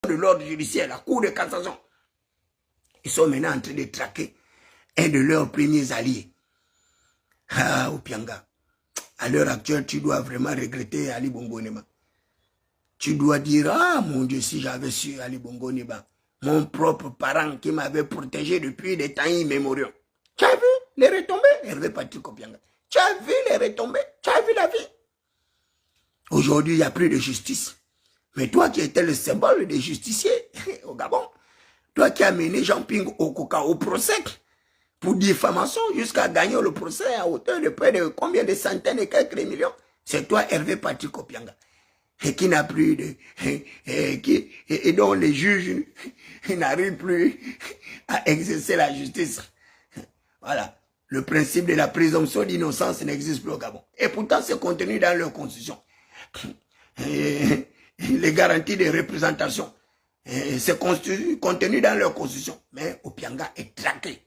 de l'ordre judiciaire, la Cour de cassation. Ils sont maintenant en train de traquer un de leurs premiers alliés. Ah, Opianga. À l'heure actuelle, tu dois vraiment regretter Ali Bongo Ondimba. Tu dois dire, ah mon Dieu, si j'avais su Ali Bongo Ondimba, mon propre parent qui m'avait protégé depuis des temps immémoriaux. Tu as vu les retombées? Hervé Patrick Opianga. Tu as vu les retombées? Tu as vu la vie? Aujourd'hui, il n'y a plus de justice. Mais toi qui étais le symbole des justiciers au Gabon, toi qui as mené Jean-Ping au procès pour diffamation jusqu'à gagner le procès à hauteur de près de combien de centaines et quelques millions, c'est toi Hervé Patrick Opianga. Et qui n'a plus de... Et dont les juges n'arrivent plus à exercer la justice. Voilà. Le principe de la présomption d'innocence n'existe plus au Gabon. Et pourtant, c'est contenu dans leur constitution. Les garanties de représentation, c'est contenu dans leur constitution. Mais Opianga est traqué.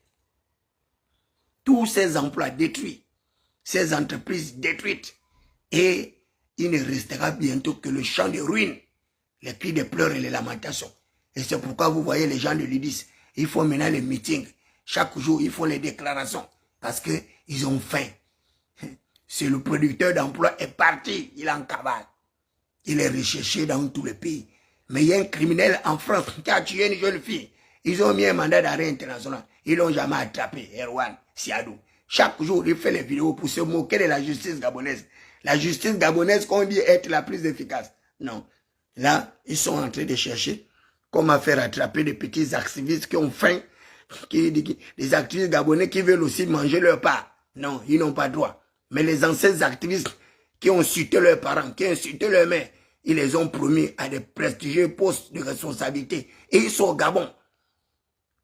Tous ces emplois détruits, ces entreprises détruites, et il ne restera bientôt que le champ de ruines, les cris de pleurs et les lamentations. Et c'est pourquoi vous voyez les gens de l'UDIS, ils font maintenant les meetings. Chaque jour, ils font les déclarations parce qu'ils ont faim. C'est le producteur d'emploi est parti, il est en cavale. Il est recherché dans tout le pays. Mais il y a un criminel en France qui a tué une jeune fille. Ils ont mis un mandat d'arrêt international. Ils l'ont jamais attrapé, Erwan Siadou. Chaque jour, il fait les vidéos pour se moquer de la justice gabonaise. La justice gabonaise qu'on dit être la plus efficace. Non. Là, ils sont en train de chercher comment faire attraper des petits activistes qui ont faim, des activistes gabonais qui veulent aussi manger leur part. Non, ils n'ont pas droit. Mais les anciens activistes qui ont insulté leurs parents, qui ont insulté leurs mères, ils les ont promis à des prestigieux postes de responsabilité. Et ils sont au Gabon,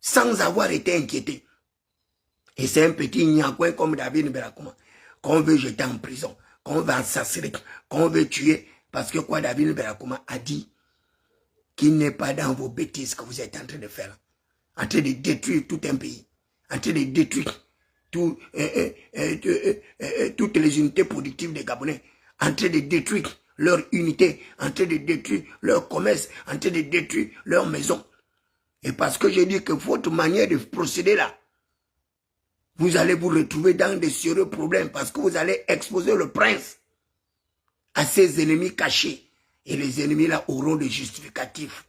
sans avoir été inquiétés. Et c'est un petit niacoin comme David Berakuma, qu'on veut jeter en prison, qu'on veut assassiner, qu'on veut tuer. Parce que quoi, David Berakuma a dit qu'il n'est pas dans vos bêtises que vous êtes en train de faire. En train de détruire tout un pays. En train de détruire toutes les unités productives des Gabonais. En train de détruire leur unité. En train de détruire leur commerce. En train de détruire leur maison. Et parce que j'ai dit que votre manière de procéder là, vous allez vous retrouver dans de sérieux problèmes parce que vous allez exposer le prince à ses ennemis cachés. Et les ennemis là auront des justificatifs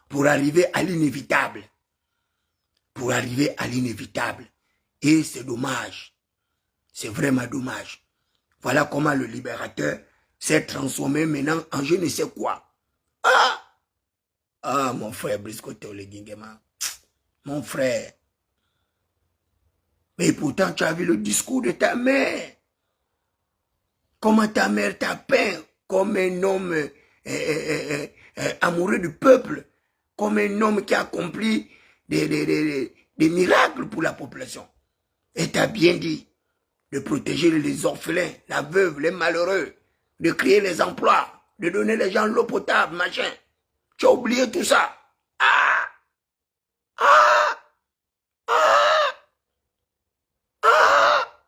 pour arriver à l'inévitable. Pour arriver à l'inévitable. Et c'est dommage. C'est vraiment dommage. Voilà comment le libérateur s'est transformé maintenant en je ne sais quoi. Ah! Ah, mon frère Brisco Théoléguingema. Mon frère. Mais pourtant, tu as vu le discours de ta mère. Comment ta mère t'a peint comme un homme amoureux du peuple. Comme un homme qui a accompli des miracles pour la population. Et t'as bien dit de protéger les orphelins, la veuve, les malheureux, de créer les emplois, de donner les gens l'eau potable, machin. Tu as oublié tout ça. Ah! Ah! Ah! Ah!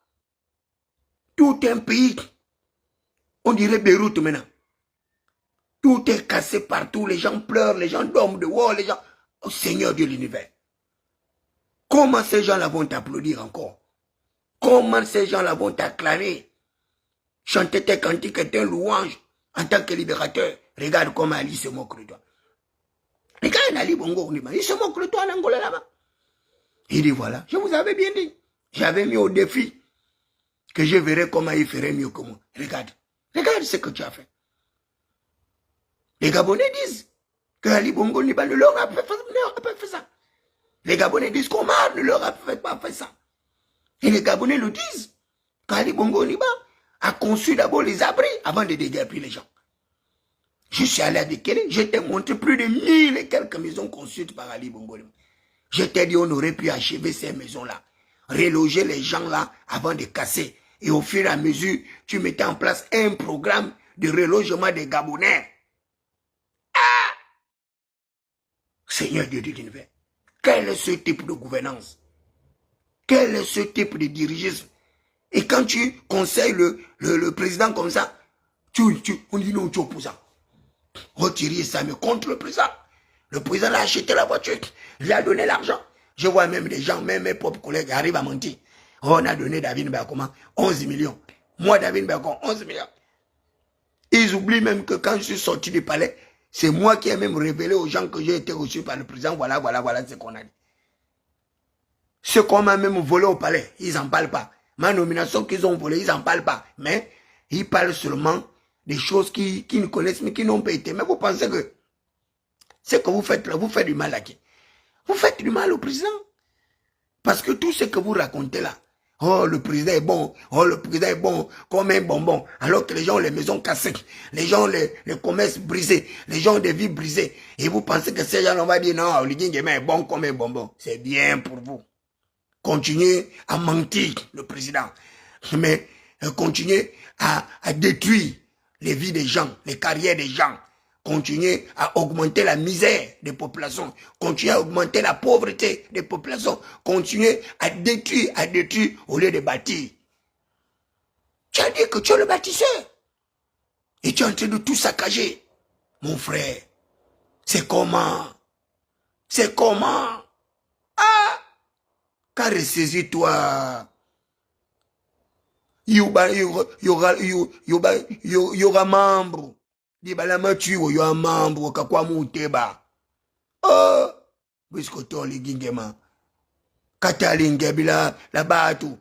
Tout un pays, on dirait Beyrouth maintenant. Tout est cassé partout, les gens pleurent, les gens dorment dehors, les gens... Oh Seigneur de l'univers. Comment ces gens-là vont t'applaudir encore? Comment ces gens-là vont t'acclamer? Chanter tes cantiques est un louange en tant que libérateur. Regarde comment Ali se moque de toi. Regarde Ali Bongo Ondimba, il se moque de toi en Angola là-bas. Il dit voilà, je vous avais bien dit. J'avais mis au défi que je verrais comment il ferait mieux que moi. Regarde, regarde ce que tu as fait. Les Gabonais disent que Ali Bongo Ondimba ne leur a pas fait ça. Les Gabonais disent qu'Omar ne leur a pas fait ça. Et les Gabonais le disent. qu'Ali Bongo Ondimba a conçu d'abord les abris avant de déguerpir les gens. Je suis allé à Dekele, je t'ai montré plus de 1000 et quelques maisons construites par Ali Bongo Ondimba. Je t'ai dit on aurait pu achever ces maisons-là, reloger les gens là avant de casser. Et au fur et à mesure, tu mettais en place un programme de relogement des Gabonais. Ah! Seigneur Dieu de l'univers, quel est ce type de gouvernance? Quel est ce type de dirigisme? Et quand tu conseilles le président comme ça, on dit non, tu es opposant. retirer ça, mais contre le président. Le président a acheté la voiture, il lui a donné l'argent. Je vois même des gens, même mes propres collègues arrivent à mentir. On a donné David Bakoma 11 millions. Moi, David Bakoma, 11 millions. Ils oublient même que quand je suis sorti du palais, c'est moi qui ai même révélé aux gens que j'ai été reçu par le président. Voilà ce qu'on a dit. Ce qu'on m'a même volé au palais, ils n'en parlent pas. Ma nomination qu'ils ont volée, ils n'en parlent pas. Mais ils parlent seulement des choses qu'ils ne connaissent, mais qui n'ont pas été. Mais vous pensez que ce que vous faites là, vous faites du mal à qui? Vous faites du mal au président. Parce que tout ce que vous racontez là, oh, le président est bon, oh, le président est bon, comme un bonbon. Alors que les gens ont les maisons cassées, les gens ont les commerces brisés, les gens ont des vies brisées. Et vous pensez que ces gens, on va dire non, Oligui Nguema est bon comme un bonbon. C'est bien pour vous. Continuez à mentir, le président. Mais continuez à détruire les vies des gens, les carrières des gens. Continuez à augmenter la misère des populations. Continuez à augmenter la pauvreté des populations. Continuez à détruire au lieu de bâtir. Tu as dit que tu es le bâtisseur. Et tu es en train de tout saccager. Mon frère, c'est comment? C'est comment? Ah! Car ressaisis-toi. Il y aura membre. Il y aura membre. Kakwa mouteba. Oh! Puisque tu as les gingema. Katalinga la batu.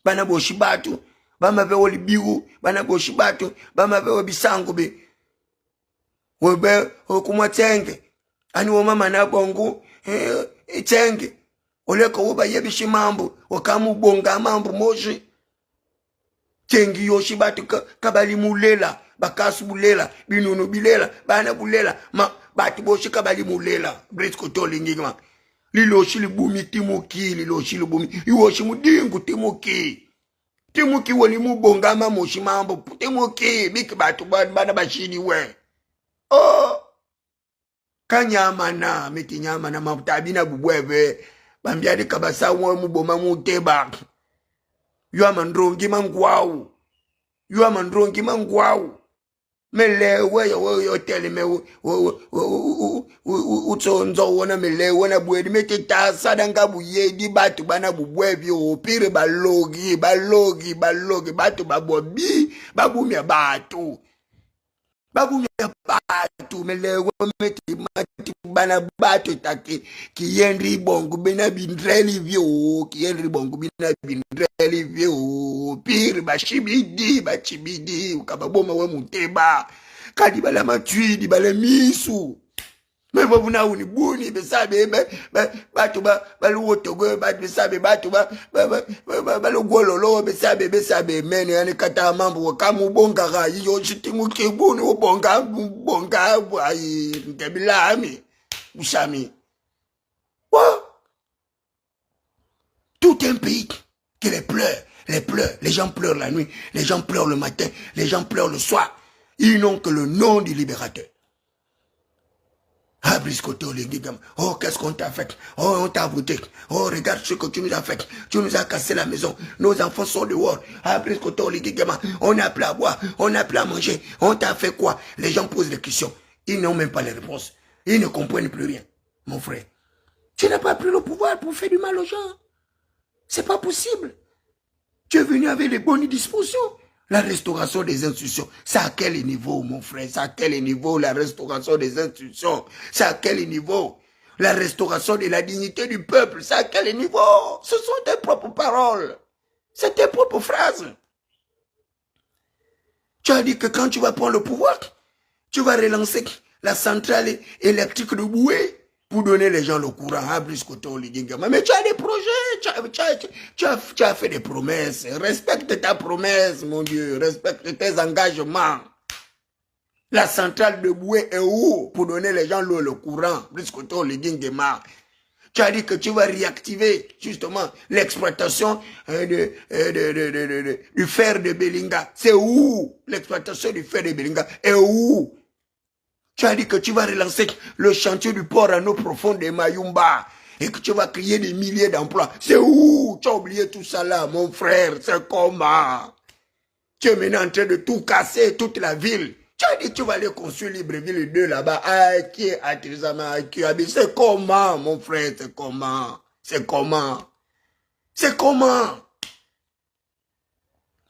Bana boshi batu. Bama ve oli biru. Bana boshi batu. Bama ve obi sangu be. Webe okuma tenge. Ani wama na bongo. Tenge. Oleka uba yebishi mambo. Wakamu bonga mambo moshi. Tengi yoshi batu kabali mulela. Bakasu bulela. Binunu bilela. Bana bulela. Batu boshi kabali mulela. Brisko toli ngigma. Liloshi libumi timuki. Liloshi libumi. Iwoshi mudingu timuki. Timuki wali mubonga moshi mambo. Timuki. Biki batu bana bashini we. Oh. Kanyamana. Meti nyamana mabutabina bubwebe. Bambiadi kabasa uwe muboma muteba. Yua mandrongi mangwau. Yua mandrongi mangwau. Melewe yo tele me utsonzo wona melewe wona bwedi meteta sadanga buyedi batu bana bubwebi opire balogi batu babobi babumya batu. Babumya batu melewe meti mati bana batu taki kiyenri bongo bina bindreli vyo kiyenri bongo bina bindreli vyo pire bachibidi ukababoma we muteba kadi bala matwidi bala misu mebo buna uni buni besabe batu baluwotogo batu besabe batu balugololo besabe mene yani kata mambo kamu bonga ga yo chitimu kibuni ubonga ayi ngebilami usami tout un pays qui les pleure, les gens pleurent la nuit, les gens pleurent le matin, les gens pleurent le soir. Ils n'ont que le nom du libérateur. Ah, Briscoto, les gigams. Oh, qu'est-ce qu'on t'a fait? Oh, on t'a voté. Oh, regarde ce que tu nous as fait. Tu nous as cassé la maison. Nos enfants sont dehors. Ah, Briscoto, les gigams. On n'a plus à boire. On n'a plus à manger. On t'a fait quoi? Les gens posent des questions. Ils n'ont même pas les réponses. Ils ne comprennent plus rien. Mon frère, tu n'as pas pris le pouvoir pour faire du mal aux gens. C'est pas possible. Tu es venu avec les bonnes dispositions. La restauration des institutions, c'est à quel niveau, mon frère? C'est à quel niveau la restauration des institutions? C'est à quel niveau? La restauration de la dignité du peuple, c'est à quel niveau? Ce sont tes propres paroles. C'est tes propres phrases. Tu as dit que quand tu vas prendre le pouvoir, tu vas relancer la centrale électrique de Boué pour donner les gens le courant. Mais tu as des projets, tu as fait des promesses. Respecte ta promesse, mon Dieu. Respecte tes engagements. La centrale de Boué est où pour donner les gens le courant? Tu as dit que tu vas réactiver justement l'exploitation du fer de Belinga. C'est où l'exploitation du fer de Belinga? Et où? Tu as dit que tu vas relancer le chantier du port en eau profonde de Mayumba et que tu vas créer des milliers d'emplois. C'est où? Tu as oublié tout ça là, mon frère. C'est comment? Tu es maintenant en train de tout casser, toute la ville. Tu as dit tu vas aller construire Libreville 2 là-bas. Ah, qui est Atrizama, qui habite. C'est comment, mon frère, c'est comment? C'est comment? C'est comment?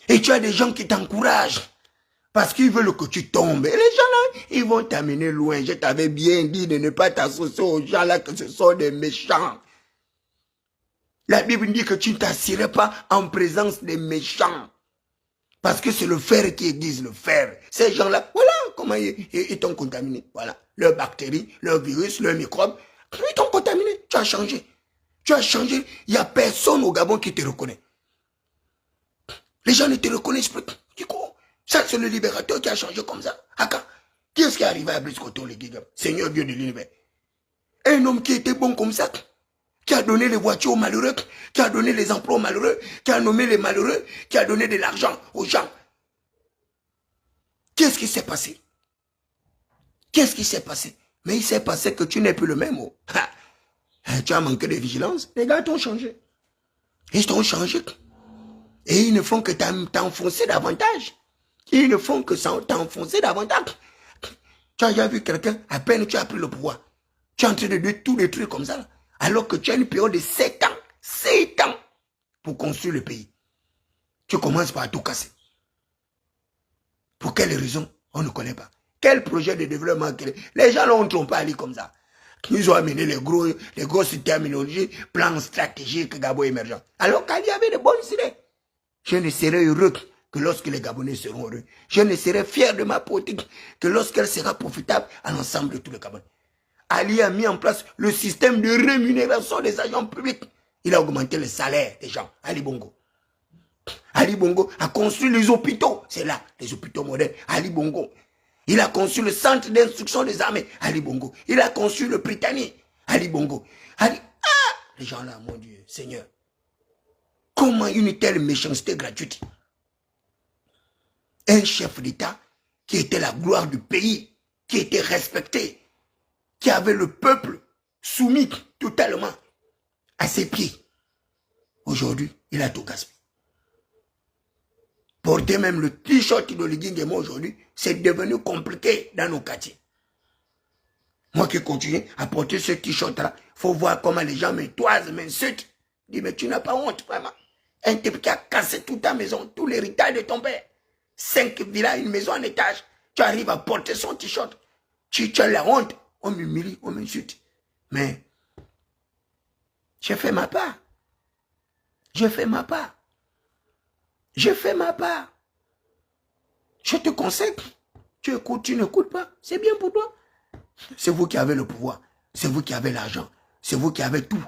Et tu as des gens qui t'encouragent. Parce qu'ils veulent que tu tombes. Et les gens là, ils vont t'amener loin. Je t'avais bien dit de ne pas t'associer aux gens là, que ce sont des méchants. La Bible dit que tu ne t'assierais pas en présence des méchants. Parce que c'est le fer qui aiguise le fer. Ces gens-là, voilà comment ils t'ont contaminé. Voilà. Leurs bactéries, leurs virus, leurs microbes, ils t'ont contaminé. Tu as changé. Tu as changé. Il n'y a personne au Gabon qui te reconnaît. Les gens ne te reconnaissent plus. Du coup, ça c'est le libérateur qui a changé comme ça. Aka. Qui est-ce qui est arrivé à Brice Coton, le Guigam? Seigneur Dieu de l'univers. Un homme qui était bon comme ça, qui a donné les voitures aux malheureux, qui a donné les emplois aux malheureux, qui a nommé les malheureux, qui a donné de l'argent aux gens. Qu'est-ce qui s'est passé? Qu'est-ce qui s'est passé? Mais il s'est passé que tu n'es plus le même. Oh. Tu as manqué de vigilance. Les gars t'ont changé. Ils t'ont changé. Et ils ne font que t'enfoncer davantage. Ils ne font que t'enfoncer davantage. Tu as déjà vu quelqu'un, à peine tu as pris le pouvoir. Tu es en train de tout détruire comme ça. Alors que tu as une période de 7 ans. 7 ans pour construire le pays. Tu commences par tout casser. Pour quelle raison? On ne connaît pas. Quel projet de développement? Les gens n'ont pas allé comme ça. Ils ont amené les grosses terminologies, plans stratégiques Gabon émergent. Alors qu'il y avait de bonnes idées. Je ne serai heureux que lorsque les Gabonais seront heureux. Je ne serai fier de ma politique que lorsqu'elle sera profitable à l'ensemble de tout le Gabon. Ali a mis en place le système de rémunération des agents publics. Il a augmenté le salaire des gens. Ali Bongo. Ali Bongo a construit les hôpitaux. C'est là, les hôpitaux modernes. Ali Bongo. Il a construit le centre d'instruction des armées. Ali Bongo. Il a construit le Britannique. Ali Bongo. Les gens là, mon Dieu, Seigneur. Comment une telle méchanceté gratuite? Un chef d'État qui était la gloire du pays, qui était respecté, qui avait le peuple soumis totalement à ses pieds. Aujourd'hui, il a tout gaspillé. Porter même le t-shirt de l'Iguingemo aujourd'hui, c'est devenu compliqué dans nos quartiers. Moi qui continue à porter ce t-shirt-là, il faut voir comment les gens me toisent, m'insultent. Dis, mais tu n'as pas honte, vraiment. Un type qui a cassé toute ta maison, tout l'héritage de ton père. 5 villas, une maison en étage. Tu arrives à porter son t-shirt. Tu as la honte. On m'humilie, on m'insulte. Mais, j'ai fait ma part. Je fais ma part. Je fais ma part. Je te conseille. Tu écoutes, tu n'écoutes pas. C'est bien pour toi. C'est vous qui avez le pouvoir. C'est vous qui avez l'argent. C'est vous qui avez tout.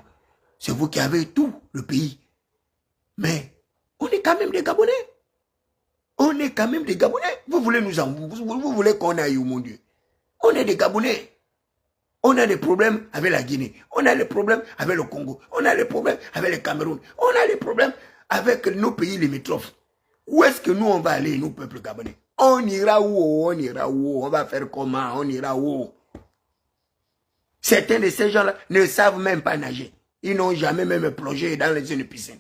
C'est vous qui avez tout, le pays. Mais, on est quand même des Gabonais. On est quand même des Gabonais. Vous voulez vous voulez qu'on aille où, mon Dieu? On est des Gabonais. On a des problèmes avec la Guinée. On a des problèmes avec le Congo. On a des problèmes avec le Cameroun. On a des problèmes avec nos pays limitrophes. Où est-ce que nous, on va aller, nous, peuple gabonais? On ira où? On ira où? On va faire comment? On ira où? Certains de ces gens-là ne savent même pas nager. Ils n'ont jamais même plongé dans une piscine.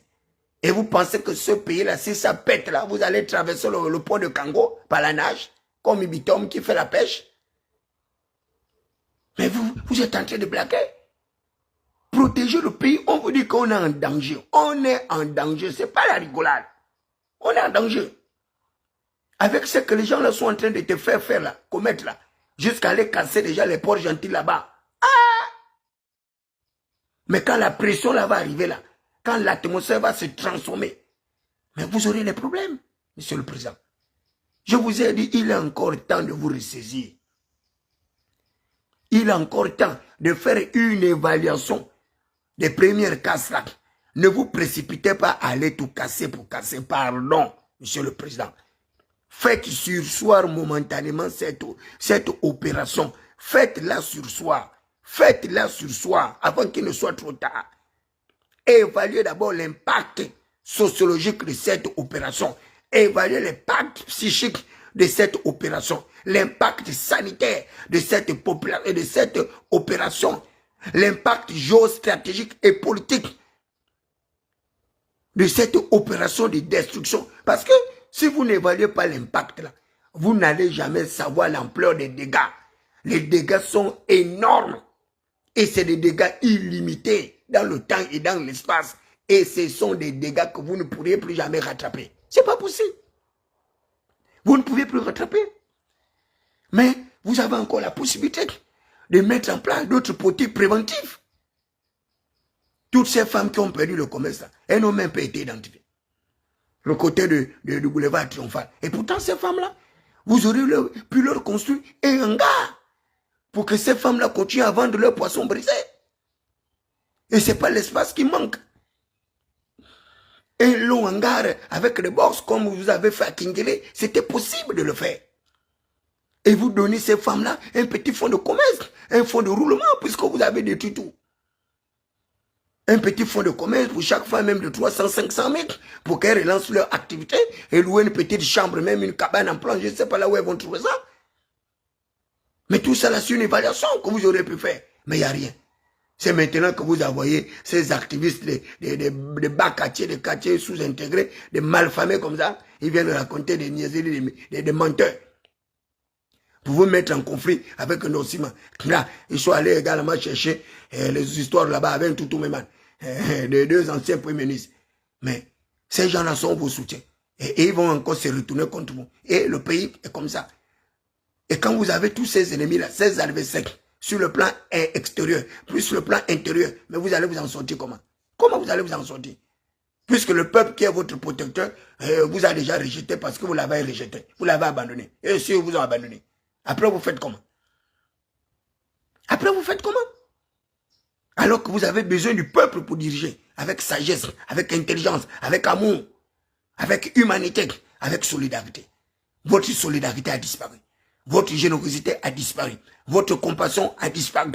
Et vous pensez que ce pays-là, si ça pète là, vous allez traverser le pont de Kango par la nage, comme Ibitom qui fait la pêche? Mais vous êtes en train de blaguer. Protéger le pays, on vous dit qu'on est en danger. On est en danger, ce n'est pas la rigolade. On est en danger. Avec ce que les gens là sont en train de te faire là, commettre là, jusqu'à aller casser déjà les ports gentils là-bas. Mais quand la pression là va arriver là, quand l'atmosphère va se transformer, mais vous aurez des problèmes, monsieur le président. Je vous ai dit, il est encore temps de vous ressaisir. Il est encore temps de faire une évaluation des premières casses là. Ne vous précipitez pas à aller tout casser pour casser. Pardon, monsieur le président. Faites sursoir momentanément cette opération. Faites-la sursoir. Faites-la sursoir avant qu'il ne soit trop tard. Évaluez d'abord l'impact sociologique de cette opération. Évaluez l'impact psychique de cette opération. L'impact sanitaire de cette opération. L'impact géostratégique et politique de cette opération de destruction. Parce que si vous n'évaluez pas l'impact là, vous n'allez jamais savoir l'ampleur des dégâts. Les dégâts sont énormes. Et c'est des dégâts illimités dans le temps et dans l'espace. Et ce sont des dégâts que vous ne pourriez plus jamais rattraper. C'est pas possible. Vous ne pouvez plus rattraper. Mais vous avez encore la possibilité de mettre en place d'autres politiques préventives. Toutes ces femmes qui ont perdu le commerce, elles n'ont même pas été identifiées. Le côté du boulevard Triomphal. Et pourtant, ces femmes-là, vous aurez pu leur construire un hangar pour que ces femmes-là continuent à vendre leurs poissons brisés. Et ce n'est pas l'espace qui manque. Un long hangar avec des bourses comme vous avez fait à Kingele, c'était possible de le faire. Et vous donnez ces femmes-là un petit fonds de commerce, un fonds de roulement, puisque vous avez détruit tout. Un petit fonds de commerce pour chaque femme, même de 300-500 mètres, pour qu'elles relancent leur activité et louer une petite chambre, même une cabane en planche, je ne sais pas là où elles vont trouver ça. Mais tout ça, là, c'est une évaluation que vous aurez pu faire. Mais il n'y a rien. C'est maintenant que vous envoyez ces activistes, des bas quartiers, des quartiers sous-intégrés, des malfamés comme ça, ils viennent raconter des niaiseries, des menteurs. Pour vous mettre en conflit avec un ciment. Là, ils sont allés également chercher les histoires là-bas avec tout même des deux anciens premiers ministres. Mais ces gens-là sont vos soutiens. Et ils vont encore se retourner contre vous. Et le pays est comme ça. Et quand vous avez tous ces ennemis-là, ces adversaires, sur le plan extérieur, plus le plan intérieur, mais vous allez vous en sortir comment? Comment vous allez vous en sortir? Puisque le peuple qui est votre protecteur vous a déjà rejeté parce que vous l'avez rejeté. Vous l'avez abandonné. Et si vous ont abandonné, après vous faites comment? Après vous faites comment? Alors que vous avez besoin du peuple pour diriger, avec sagesse, avec intelligence, avec amour, avec humanité, avec solidarité. Votre solidarité a disparu. Votre générosité a disparu. Votre compassion a disparu.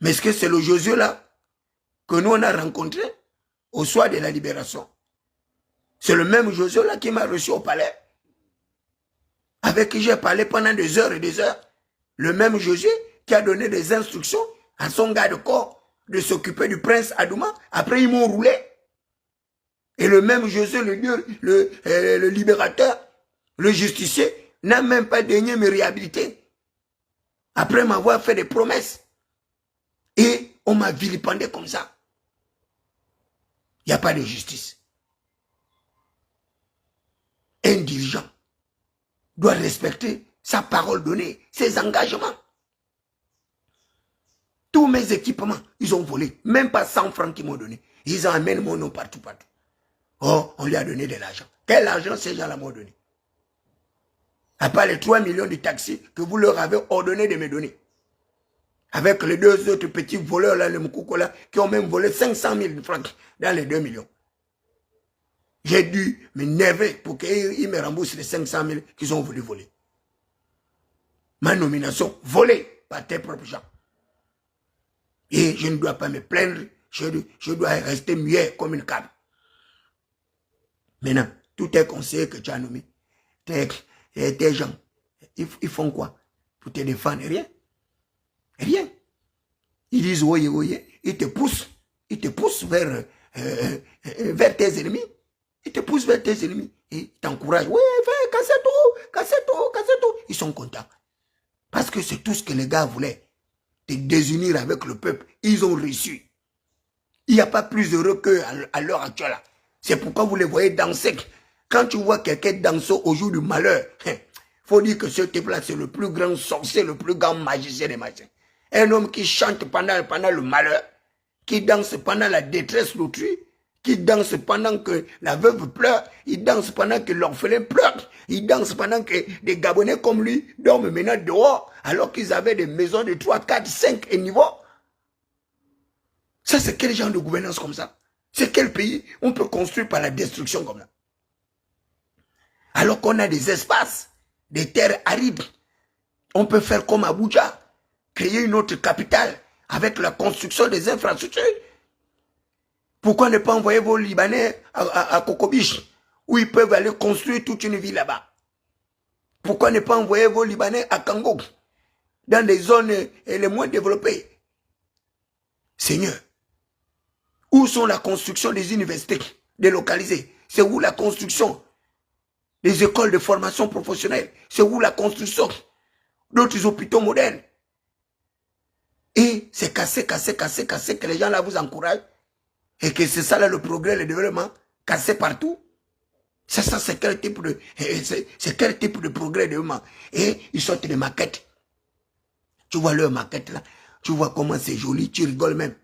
Mais est-ce que c'est le Josué là que nous on a rencontré au soir de la libération? C'est le même Josué là qui m'a reçu au palais, avec qui j'ai parlé pendant des heures et des heures. Le même Josué qui a donné des instructions à son garde-corps de s'occuper du prince Adouma. Après, ils m'ont roulé. Et le même Josué, le libérateur, le justicier, n'a même pas daigné me réhabiliter. Après m'avoir fait des promesses. Et on m'a vilipendé comme ça. Il n'y a pas de justice. Un dirigeant doit respecter sa parole donnée, ses engagements. Tous mes équipements, ils ont volé. Même pas 100 francs qu'ils m'ont donné. Ils emmènent mon nom partout, partout. Oh, on lui a donné de l'argent. Quel argent ces gens-là m'ont donné? À part les 3 millions de taxis que vous leur avez ordonné de me donner. Avec les deux autres petits voleurs, là, les Moukouko, là, qui ont même volé 500 000 francs dans les 2 millions. J'ai dû m'énerver pour qu'ils me remboursent les 500 000 qu'ils ont voulu voler. Ma nomination volée par tes propres gens. Et je ne dois pas me plaindre, je dois rester muet comme une cabane. Maintenant, tous tes conseillers que tu as nommés, tes gens, ils font quoi pour te défendre? Rien. Rien. Ils disent oye, oye, ils te poussent vers tes ennemis. Ils te poussent vers tes ennemis. Et ils t'encouragent. Oui, fais, cassez tout, cassez tout, cassez tout. Ils sont contents. Parce que c'est tout ce que les gars voulaient. Te désunir avec le peuple. Ils ont réussi. Il n'y a pas plus heureux qu'eux à l'heure actuelle. C'est pourquoi vous les voyez danser. Quand tu vois quelqu'un danser au jour du malheur, faut dire que ce type-là, c'est le plus grand sorcier, le plus grand magicien des magiciens. Un homme qui chante pendant le malheur, qui danse pendant la détresse d'autrui, qui danse pendant que la veuve pleure, il danse pendant que l'orphelin pleure, il danse pendant que des Gabonais comme lui dorment maintenant dehors, alors qu'ils avaient des maisons de 3, 4, 5 niveaux. Ça, c'est quel genre de gouvernance comme ça? C'est quel pays on peut construire par la destruction comme ça? Alors qu'on a des espaces, des terres arides. On peut faire comme Abuja, créer une autre capitale avec la construction des infrastructures. Pourquoi ne pas envoyer vos Libanais à Kokobiche, où ils peuvent aller construire toute une ville là-bas? Pourquoi ne pas envoyer vos Libanais à Kango, dans des zones les moins développées? Seigneur, où sont la construction des universités délocalisées? C'est où la construction les écoles de formation professionnelle. C'est où la construction d'autres hôpitaux modernes. Et c'est casser que les gens là vous encouragent. Et que c'est ça là le progrès, le développement. Casser partout. C'est ça, c'est quel type de progrès, de développement. Et ils sortent des maquettes. Tu vois leur maquette là. Tu vois comment c'est joli, tu rigoles même.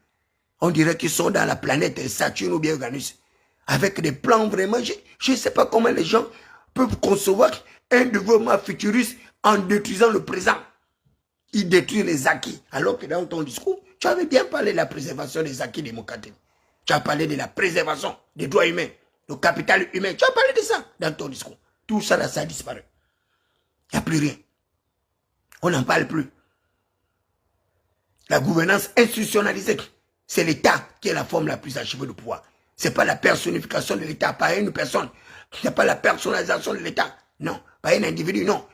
On dirait qu'ils sont dans la planète Saturne ou bien Uranus. Avec des plans vraiment, je ne sais pas comment les gens peuvent concevoir un développement futuriste en détruisant le présent. Ils détruisent les acquis. Alors que dans ton discours, tu avais bien parlé de la préservation des acquis démocratiques. Tu as parlé de la préservation des droits humains, du capital humain. Tu as parlé de ça dans ton discours. Tout ça, là, ça a disparu. Il n'y a plus rien. On n'en parle plus. La gouvernance institutionnalisée, c'est l'État qui est la forme la plus achevée de pouvoir. Ce n'est pas la personnification de l'État par une personne. Ce n'est pas la personnalisation de l'État. Non, pas un individu, non.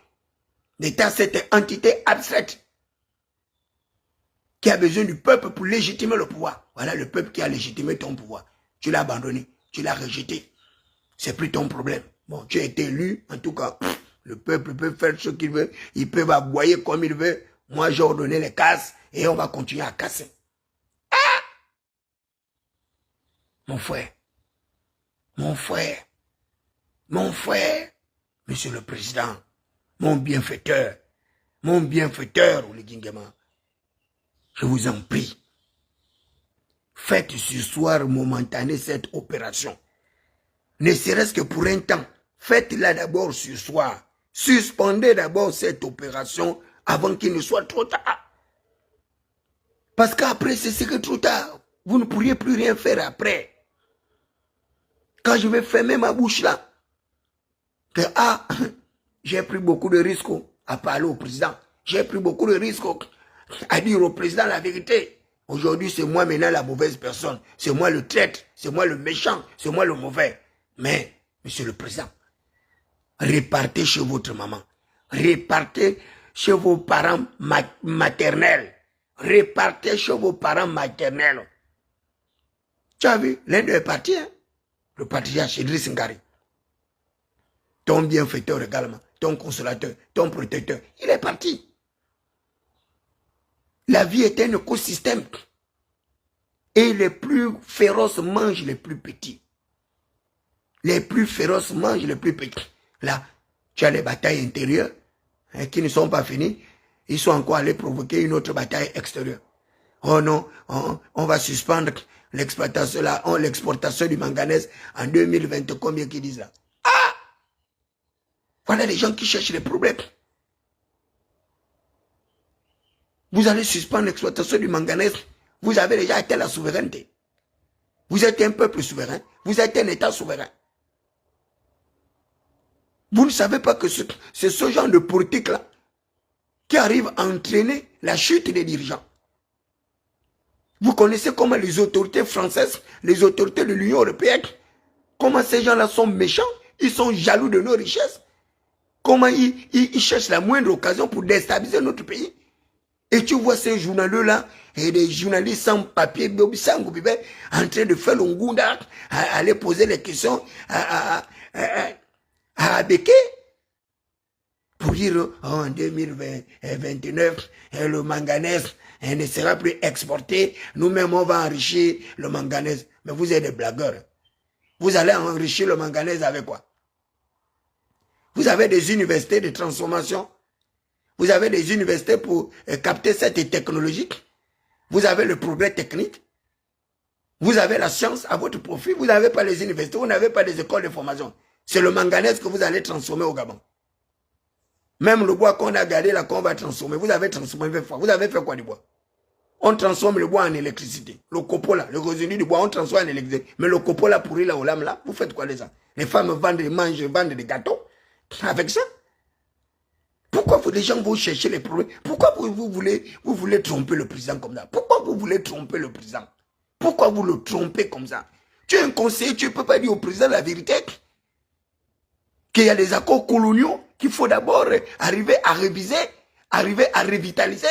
L'État, c'est une entité abstraite qui a besoin du peuple pour légitimer le pouvoir. Voilà le peuple qui a légitimé ton pouvoir. Tu l'as abandonné, tu l'as rejeté. C'est plus ton problème. Bon, tu as été élu, en tout cas, le peuple peut faire ce qu'il veut. Ils peuvent aboyer comme il veut. Moi, j'ai ordonné les casses et on va continuer à casser. Ah! Mon frère, monsieur le président, mon bienfaiteur, Oligingema, je vous en prie, faites ce soir momentané cette opération. Ne serait-ce que pour un temps, faites-la d'abord ce soir. Suspendez d'abord cette opération avant qu'il ne soit trop tard. Parce qu'après, ce serait trop tard. Vous ne pourriez plus rien faire après. Quand je vais fermer ma bouche là, que j'ai pris beaucoup de risques à parler au président. J'ai pris beaucoup de risques à dire au président la vérité. Aujourd'hui, c'est moi maintenant la mauvaise personne. C'est moi le traître, c'est moi le méchant, c'est moi le mauvais. Mais, monsieur le président, repartez chez votre maman. Repartez chez vos parents maternels. Repartez chez vos parents maternels. Tu as vu, l'un d'eux est parti, hein? Le patriarche Idriss Ngari. Ton bienfaiteur également, ton consolateur, ton protecteur, il est parti. La vie est un écosystème. Et les plus féroces mangent les plus petits. Les plus féroces mangent les plus petits. Là, tu as les batailles intérieures qui ne sont pas finies. Ils sont encore allés provoquer une autre bataille extérieure. Oh non, on va suspendre l'exportation du manganèse en 2020, combien qui disent là? Ah! Voilà les gens qui cherchent les problèmes. Vous allez suspendre l'exploitation du manganèse. Vous avez déjà atteint la souveraineté. Vous êtes un peuple souverain. Vous êtes un État souverain. Vous ne savez pas que c'est ce genre de politique-là qui arrive à entraîner la chute des dirigeants. Vous connaissez comment les autorités françaises, les autorités de l'Union européenne, comment ces gens-là sont méchants, ils sont jaloux de nos richesses, comment ils cherchent la moindre occasion pour déstabiliser notre pays. Et tu vois ces journalistes-là, et des journalistes sans papier, en train de faire l'ongunda, à aller poser les questions à Abeke, pour dire en 2029, le manganèse ne sera plus exporté, nous-mêmes on va enrichir le manganèse. Mais vous êtes des blagueurs. Vous allez enrichir le manganèse avec quoi? Vous avez des universités de transformation. Vous avez des universités pour capter cette technologie. Vous avez le progrès technique. Vous avez la science à votre profit. Vous n'avez pas les universités, vous n'avez pas des écoles de formation. C'est le manganèse que vous allez transformer au Gabon. Même le bois qu'on a gardé là, qu'on va transformer, vous avez transformé 20 fois. Vous avez fait quoi du bois? On transforme le bois en électricité. Le copeau là, le revenu du bois, on transforme en électricité. Mais le copeau là, pourri là, au lame là, vous faites quoi de ça? Les femmes vendent, mangent, vendent des gâteaux. Avec ça? Pourquoi les gens vont chercher les problèmes? Pourquoi vous voulez tromper le président comme ça? Pourquoi vous voulez tromper le président? Pourquoi vous le trompez comme ça? Tu es un conseiller, tu ne peux pas dire au président la vérité. Qu'il y a des accords coloniaux qu'il faut d'abord arriver à réviser, arriver à revitaliser.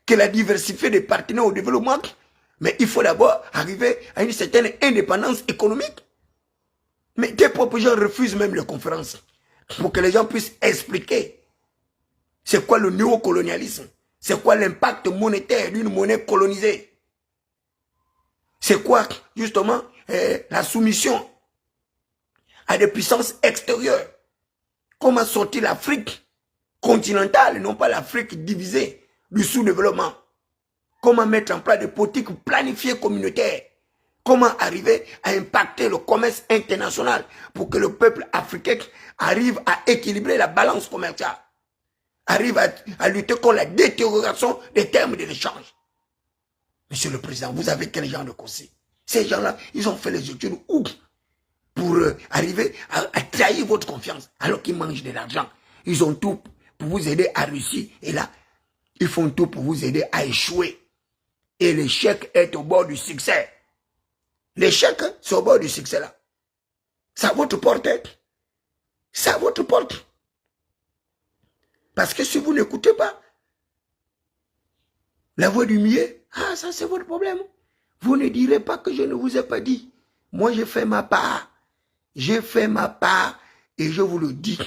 Que la diversité des partenaires au développement. Mais il faut d'abord arriver à une certaine indépendance économique. Mais tes propres gens refusent même les conférences pour que les gens puissent expliquer c'est quoi le néocolonialisme, c'est quoi l'impact monétaire d'une monnaie colonisée, c'est quoi justement la soumission à des puissances extérieures, comment sortir l'Afrique continentale, non pas l'Afrique divisée du sous-développement, comment mettre en place des politiques planifiées communautaires, comment arriver à impacter le commerce international pour que le peuple africain arrive à équilibrer la balance commerciale, arrive à lutter contre la détérioration des termes de l'échange. Monsieur le Président, vous avez quel genre de conseil? Ces gens-là, ils ont fait les études où pour arriver à trahir votre confiance alors qu'ils mangent de l'argent. Ils ont tout pour vous aider à réussir. Et là, ils font tout pour vous aider à échouer. Et l'échec est au bord du succès. L'échec, c'est au bord du succès là. C'est à votre porte. C'est à votre porte. Parce que si vous n'écoutez pas la voix du mieux, ah, ça c'est votre problème. Vous ne direz pas que je ne vous ai pas dit. Moi, j'ai fait ma part. J'ai fait ma part et je vous le dis.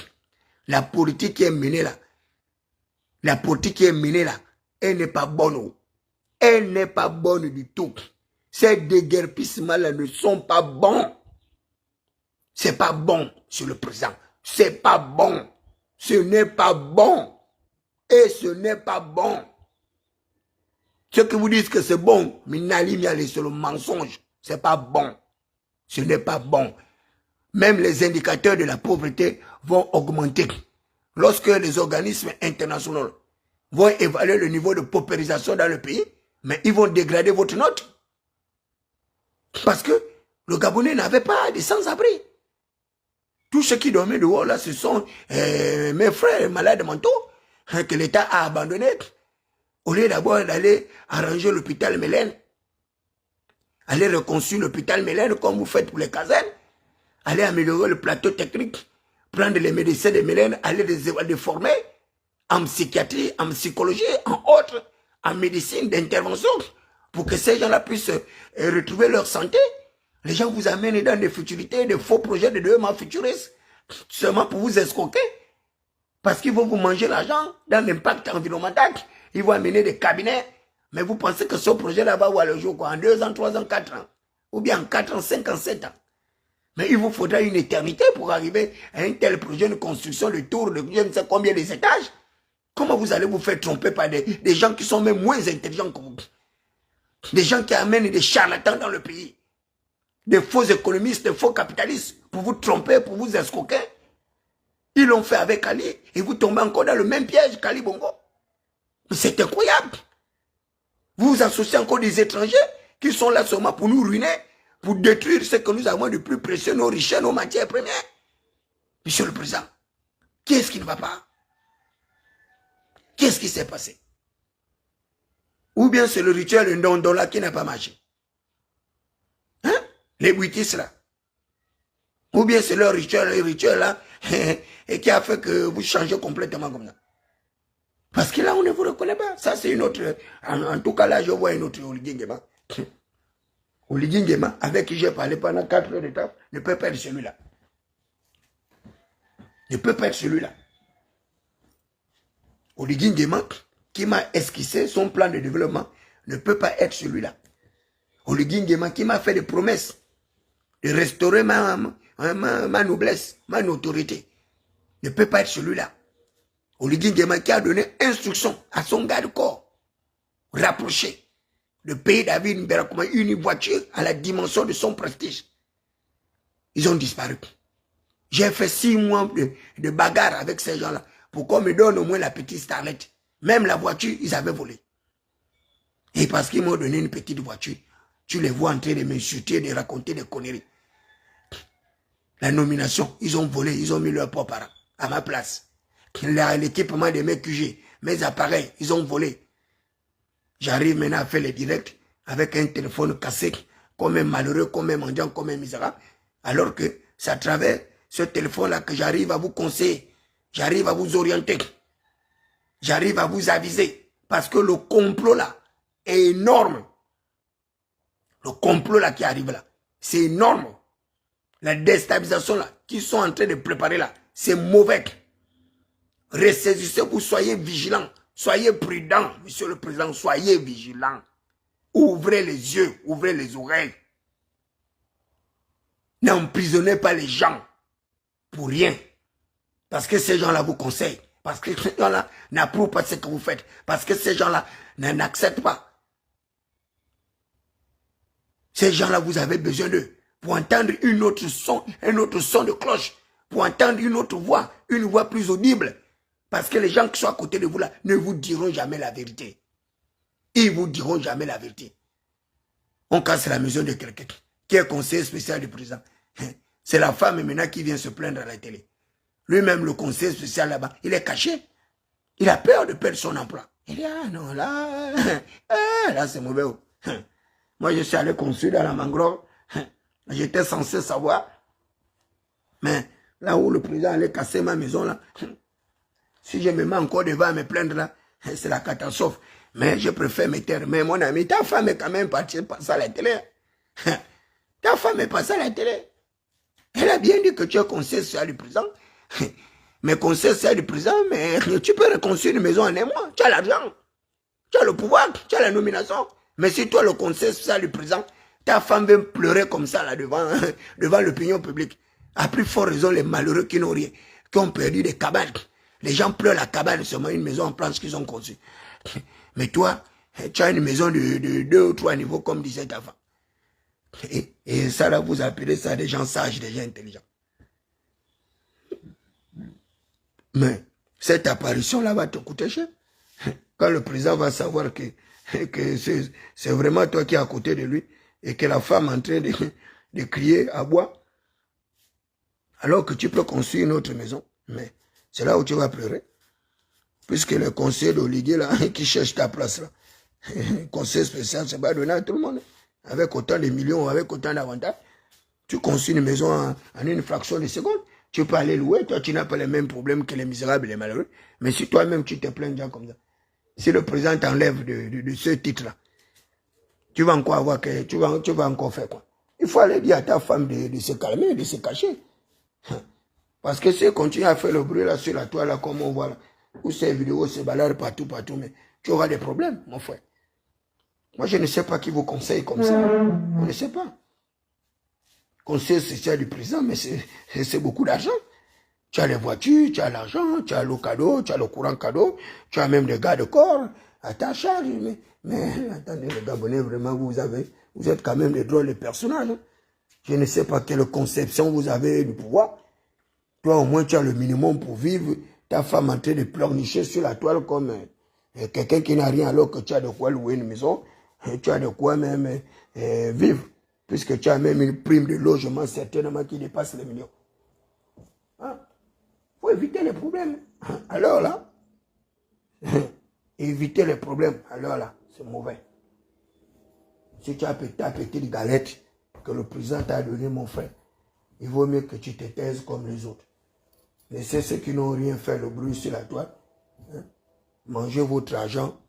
La politique qui est menée là, la politique qui est menée là, elle n'est pas bonne. Elle n'est pas bonne du tout. Ces déguerpissements-là ne sont pas bons. C'est pas bon, sur le président. C'est pas bon. Ce n'est pas bon. Et ce n'est pas bon. Ceux qui vous disent que c'est bon, c'est le mensonge. C'est pas bon. Ce n'est pas bon. Même les indicateurs de la pauvreté vont augmenter. Lorsque les organismes internationaux vont évaluer le niveau de paupérisation dans le pays, mais ils vont dégrader votre note. Parce que le Gabonais n'avait pas de sans-abri. Tous ceux qui dormaient dehors, là, ce sont mes frères malades mentaux que l'État a abandonnés. Au lieu d'abord d'aller arranger l'hôpital Mélène, aller reconstruire l'hôpital Mélène comme vous faites pour les casernes, aller améliorer le plateau technique, prendre les médecins de Mélène, aller les former en psychiatrie, en psychologie, en autres, en médecine d'intervention, pour que ces gens-là puissent retrouver leur santé. Les gens vous amènent dans des futurités, des faux projets de développement futuriste, seulement pour vous escroquer. Parce qu'ils vont vous manger l'argent dans l'impact environnemental. Ils vont amener des cabinets. Mais vous pensez que ce projet-là va voir le jour quoi, en 2 ans, 3 ans, 4 ans. Ou bien en 4 ans, 5 ans, 7 ans. Mais il vous faudra une éternité pour arriver à un tel projet de construction de tour de je ne sais combien des étages. Comment vous allez vous faire tromper par des gens qui sont même moins intelligents que vous? Des gens qui amènent des charlatans dans le pays. Des faux économistes, des faux capitalistes pour vous tromper, pour vous escroquer. Ils l'ont fait avec Ali et vous tombez encore dans le même piège qu'Ali Bongo. C'est incroyable. Vous vous associez encore des étrangers qui sont là seulement pour nous ruiner, pour détruire ce que nous avons de plus précieux, nos richesses, nos matières premières. Monsieur le Président, qu'est-ce qui ne va pas? Qu'est-ce qui s'est passé? Ou bien c'est le rituel Ndondola qui n'a pas marché. Hein? Les Bouitis là. Ou bien c'est leur rituel là, et qui a fait que vous changez complètement comme ça. Parce que là, on ne vous reconnaît pas. Ça, c'est une autre... En tout cas, là, je vois une autre Oligui Nguema. Oligui Nguema, avec qui j'ai parlé pendant 4 heures de temps, ne peut pas être celui-là. Ne peut pas être celui-là. Oligui Nguema, qui m'a esquissé son plan de développement, ne peut pas être celui-là. Oligui Nguema, qui m'a fait des promesses de restaurer ma noblesse, ma autorité, ne peut pas être celui-là. Oligui Nguema qui a donné instruction à son garde-corps rapproché de payer David Mberakouma une voiture à la dimension de son prestige. Ils ont disparu. J'ai fait 6 mois de bagarre avec ces gens-là pour qu'on me donne au moins la petite starlette. Même la voiture, ils avaient volé. Et parce qu'ils m'ont donné une petite voiture, tu les vois en train de m'insulter, de raconter des conneries. La nomination, ils ont volé, ils ont mis leur propre parent à ma place. L'équipement de mes QG, mes appareils, ils ont volé. J'arrive maintenant à faire les directs avec un téléphone cassé, comme un malheureux, comme un mendiant, comme un misérable. Alors que c'est à travers ce téléphone-là que j'arrive à vous conseiller, j'arrive à vous orienter, j'arrive à vous aviser. Parce que le complot là est énorme. Le complot là qui arrive là, c'est énorme. La déstabilisation là, qu'ils sont en train de préparer là, c'est mauvais. Ressaisissez-vous, soyez vigilants. Soyez prudents, monsieur le président, soyez vigilants. Ouvrez les yeux, ouvrez les oreilles. N'emprisonnez pas les gens pour rien. Parce que ces gens-là vous conseillent. Parce que ces gens-là n'approuvent pas ce que vous faites. Parce que ces gens-là n'acceptent pas. Ces gens-là, vous avez besoin d'eux pour entendre un autre son de cloche, pour entendre une autre voix, une voix plus audible. Parce que les gens qui sont à côté de vous là ne vous diront jamais la vérité. Ils vous diront jamais la vérité. On casse la maison de quelqu'un qui est conseiller spécial du président. C'est la femme maintenant qui vient se plaindre à la télé. Lui-même, le conseiller spécial là-bas, il est caché. Il a peur de perdre son emploi. Il dit, ah non, là c'est mauvais. Moi, je suis allé construire dans la mangrove. J'étais censé savoir. Mais là où le président allait casser ma maison, là, si je me mets encore devant à me plaindre, là, c'est la catastrophe. Mais je préfère me taire. Mais mon ami, ta femme est quand même partie passer à la télé. Ta femme est passée à la télé. Elle a bien dit que tu es conseiller social du président. Mais conseiller social du président, mais tu peux reconstruire une maison en un mois. Tu as l'argent. Tu as le pouvoir. Tu as la nomination. Mais si toi, le conseil social du président, ta femme vient pleurer comme ça là devant l'opinion publique. À plus forte raison, les malheureux qui n'ont rien, qui ont perdu des cabanes. Les gens pleurent la cabane, seulement une maison en planche qu'ils ont conçue. Mais toi, tu as une maison de 2 ou 3 niveaux, comme disait ta femme. Et ça là, vous appelez ça des gens sages, des gens intelligents. Mais cette apparition-là va te coûter cher. Quand le président va savoir que c'est vraiment toi qui es à côté de lui et que la femme est en train de crier à bois, alors que tu peux construire une autre maison. Mais c'est là où tu vas pleurer. Puisque le conseiller d'Olivier là, qui cherche ta place là, le conseil spécial, c'est pas donné à tout le monde. Avec autant de millions, avec autant d'avantages, tu construis une maison en une fraction de seconde. Tu peux aller louer, toi tu n'as pas les mêmes problèmes que les misérables et les malheureux. Mais si toi-même tu te plains de gens comme ça, si le président t'enlève de ce titre-là, tu vas encore avoir que tu vas encore faire quoi? Il faut aller dire à ta femme de se calmer, de se cacher. Parce que si elle continue à faire le bruit là sur la toile, là, comme on voit là, où ces vidéos se baladent partout, mais tu auras des problèmes, mon frère. Moi, je ne sais pas qui vous conseille comme ça. On ne sait pas. Conseil social du président, mais c'est beaucoup d'argent. Tu as les voitures, tu as l'argent, tu as le cadeau, tu as le courant cadeau, tu as même des gardes de corps à ta charge. Mais attendez, les Gabonais, vraiment, vous êtes quand même des drôles de personnages. Je ne sais pas quelle conception vous avez du pouvoir. Toi, au moins, tu as le minimum pour vivre. Ta femme en train de pleurnicher sur la toile comme quelqu'un qui n'a rien, alors que tu as de quoi louer une maison. Tu as de quoi même vivre. Puisque tu as même une prime de logement certainement qui dépasse les millions. Hein? Faut éviter les problèmes. Alors là, éviter les problèmes. Alors là, c'est mauvais. Si tu as ta petite galette que le président t'a donné, mon frère, il vaut mieux que tu te taises comme les autres. Laissez ceux qui n'ont rien fait le bruit sur la toile. Hein? Mangez votre argent.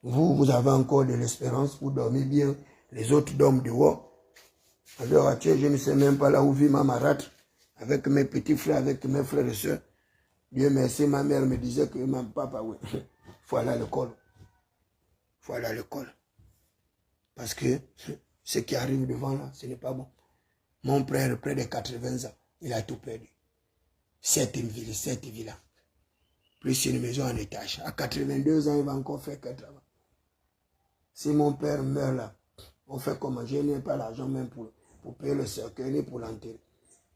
Vous avez encore de l'espérance, vous dormez bien. Les autres dorment dehors. Alors, actuellement, je ne sais même pas là où vit ma marâtre. Avec mes petits frères, avec mes frères et sœurs. Dieu merci, ma mère me disait que mon papa, oui, il faut aller à l'école. Il faut aller à l'école. Parce que ce qui arrive devant là, ce n'est pas bon. Mon frère, près de 80 ans, il a tout perdu. 7 villas. Plus une maison en étage. À 82 ans, il va encore faire quel travail. Si mon père meurt là, on fait comment? Je n'ai pas l'argent même pour payer le cercueil ni pour l'enterrer.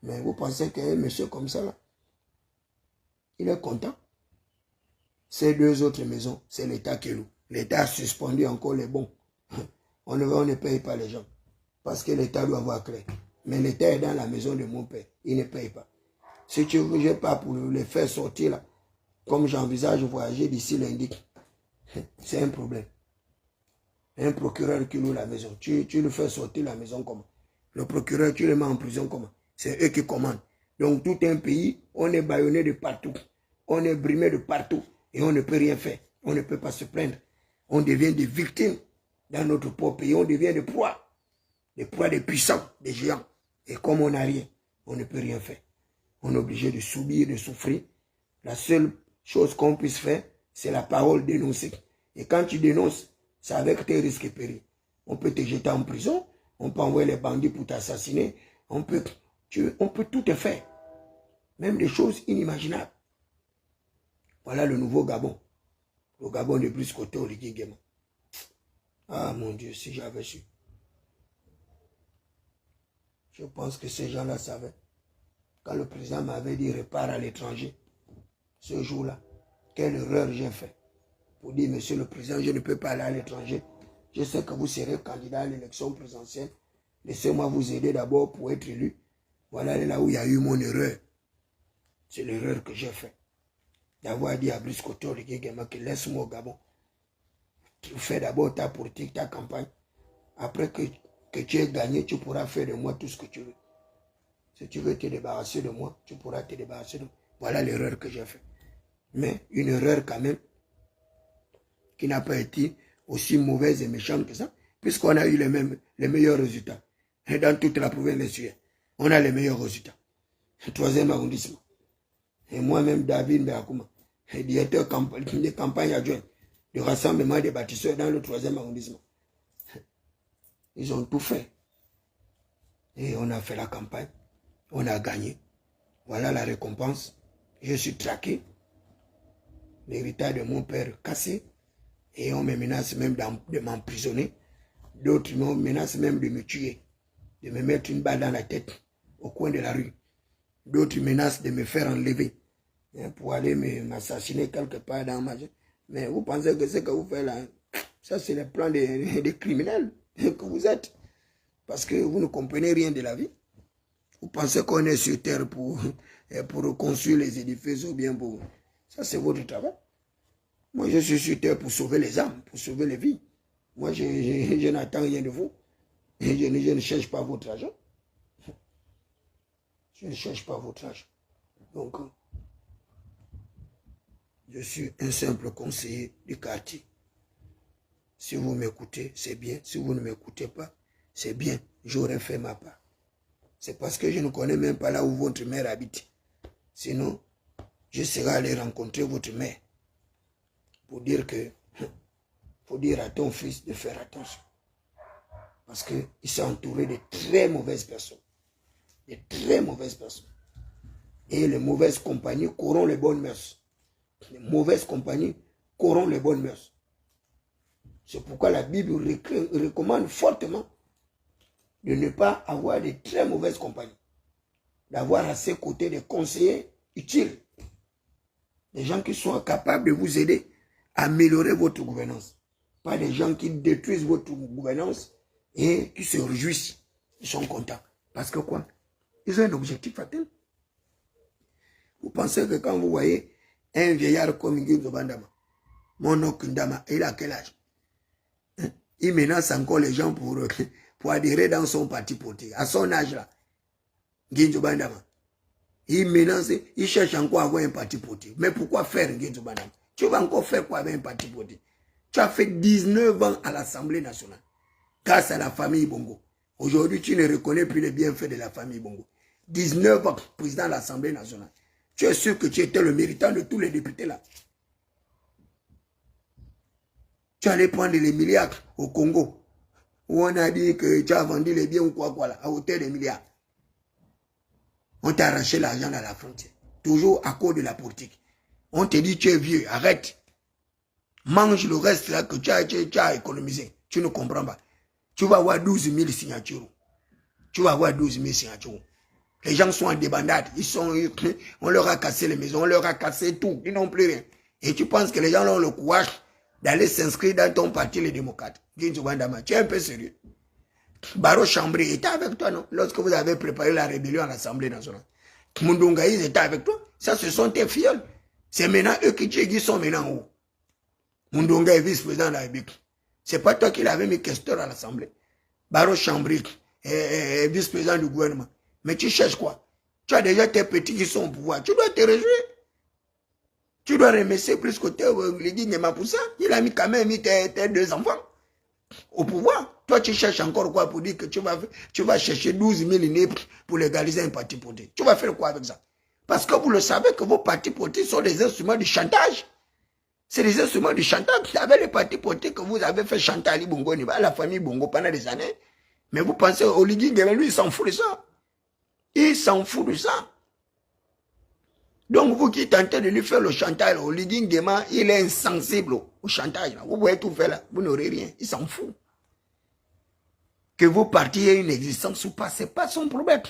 Mais vous pensez qu'un monsieur comme ça là, il est content? Ces 2 autres maisons, c'est l'État qui loue. L'État a suspendu encore les bons. On ne paye pas les gens. Parce que l'État doit avoir clair. Mais l'État est dans la maison de mon père. Il ne paye pas. Si tu ne veux pas pour les faire sortir là, comme j'envisage de voyager d'ici lundi, c'est un problème. Un procureur qui loue la maison, tu le fais sortir la maison comment? Le procureur, tu le mets en prison comment? C'est eux qui commandent. Donc tout un pays, on est bâillonné de partout. On est brimé de partout. Et on ne peut rien faire. On ne peut pas se plaindre. On devient des victimes dans notre propre pays. On devient des proies. Des proies des puissants, des géants. Et comme on n'a rien, on ne peut rien faire. On est obligé de subir, de souffrir. La seule chose qu'on puisse faire, c'est la parole dénoncée. Et quand tu dénonces, c'est avec tes risques et périls. On peut te jeter en prison, on peut envoyer les bandits pour t'assassiner, on peut tout te faire. Même des choses inimaginables. Voilà le nouveau Gabon. Le Gabon de Brice Côté Oligui Nguema. Ah mon Dieu, si j'avais su. Je pense que ces gens-là savaient. Quand le président m'avait dit repart à l'étranger, ce jour-là, quelle erreur j'ai fait. Pour dire, monsieur le président, je ne peux pas aller à l'étranger. Je sais que vous serez candidat à l'élection présidentielle. Laissez-moi vous aider d'abord pour être élu. Voilà là où il y a eu mon erreur. C'est l'erreur que j'ai faite. D'avoir dit à Brice Côté Oligui Nguema que laisse-moi au Gabon. Tu fais d'abord ta politique, ta campagne. Après que tu aies gagné, tu pourras faire de moi tout ce que tu veux. Si tu veux te débarrasser de moi, tu pourras te débarrasser de moi. Voilà l'erreur que j'ai faite. Mais une erreur quand même qui n'a pas été aussi mauvaise et méchante que ça, puisqu'on a eu les meilleurs résultats. Et dans toute la province de Suède, on a les meilleurs résultats. 3e arrondissement. Et moi-même, David Mbeakouma, directeur de campagne adjoint du rassemblement des bâtisseurs dans le 3e arrondissement. Ils ont tout fait. Et on a fait la campagne. On a gagné. Voilà la récompense. Je suis traqué. L'héritage de mon père cassé. Et on me menace même de m'emprisonner. D'autres me menacent même de me tuer. De me mettre une balle dans la tête au coin de la rue. D'autres menacent de me faire enlever pour aller m'assassiner quelque part dans ma vie. Mais vous pensez que ce que vous faites là, ça c'est le plan des criminels que vous êtes. Parce que vous ne comprenez rien de la vie. Vous pensez qu'on est sur terre pour reconstruire les édifices ou bien pour... Ça c'est votre travail. Moi je suis sur terre pour sauver les âmes, pour sauver les vies. Moi je n'attends rien de vous. Et je ne cherche pas votre argent. Je ne cherche pas votre argent. Donc, je suis un simple conseiller du quartier. Si vous m'écoutez, c'est bien. Si vous ne m'écoutez pas, c'est bien. J'aurais fait ma part. C'est parce que je ne connais même pas là où votre mère habite. Sinon, je serais allé rencontrer votre mère pour dire que, faut dire à ton fils de faire attention. Parce qu'il s'est entouré de très mauvaises personnes. De très mauvaises personnes. Et les mauvaises compagnies corrompent les bonnes mœurs. Les mauvaises compagnies corrompent les bonnes mœurs. C'est pourquoi la Bible recommande fortement de ne pas avoir de très mauvaises compagnies. D'avoir à ses côtés des conseillers utiles. Des gens qui sont capables de vous aider à améliorer votre gouvernance. Pas des gens qui détruisent votre gouvernance et qui se réjouissent. Ils sont contents. Parce que quoi? Ils ont un objectif atteint. Vous pensez que quand vous voyez un vieillard comme Nguinzo Bandama, mon oncle Ndama, il a quel âge? Il menace encore les gens pour adhérer dans son parti politique. À son âge là, Nguinzo Bandama, il menace, il cherche encore à avoir un parti politique. Mais pourquoi faire Nguinzo Bandama? Tu vas encore faire quoi avec un parti politique? Tu as fait 19 ans à l'Assemblée nationale, grâce à la famille Bongo. Aujourd'hui, tu ne reconnais plus les bienfaits de la famille Bongo. 19 ans président de l'Assemblée nationale. Tu es sûr que tu étais le méritant de tous les députés là. Tu allais prendre les milliards au Congo, où on a dit que tu as vendu les biens ou quoi là, à hauteur des milliards. On t'a arraché l'argent à la frontière. Toujours à cause de la politique. On te dit tu es vieux, arrête. Mange le reste là que tu as économisé. Tu ne comprends pas. Tu vas avoir 12 000 signatures. Tu vas avoir 12 000 signatures. Les gens sont en débandade. On leur a cassé les maisons, on leur a cassé tout. Ils n'ont plus rien. Et tu penses que les gens ont le courage d'aller s'inscrire dans ton parti, les démocrates. Tu es un peu sérieux. Baro Chambry était avec toi, non? Lorsque vous avez préparé la rébellion à l'Assemblée nationale. Mundunga, ils étaient avec toi. Ça, ce sont tes filleuls. C'est maintenant eux qui sont maintenant où? Mundunga est vice-président de la République. C'est pas toi qui l'avais mis questeur à l'Assemblée. Baro Chambry est vice-président du gouvernement. Mais tu cherches quoi? Tu as déjà tes petits qui sont au pouvoir. Tu dois te réjouir. Tu dois remercier plus que Oligui Nguema pour ça. Il a mis quand même tes 2 enfants au pouvoir. Toi, tu cherches encore quoi pour dire que tu vas chercher 12 000 nez pour légaliser un parti politique. Tu vas faire quoi avec ça? Parce que vous le savez que vos partis politiques sont des instruments de chantage. C'est des instruments de chantage. Avec les partis politiques que vous avez fait chanter à Ali Bongo, à la famille Bongo pendant des années. Mais vous pensez, Oligui Nguema, lui, il s'en fout de ça. Il s'en fout de ça. Donc, vous qui tentez de lui faire le chantage, Oligui Nguema, il est insensible au chantage. Vous pouvez tout faire là, vous n'aurez rien. Il s'en fout. Que vos partis aient une existence ou pas, ce n'est pas son problème.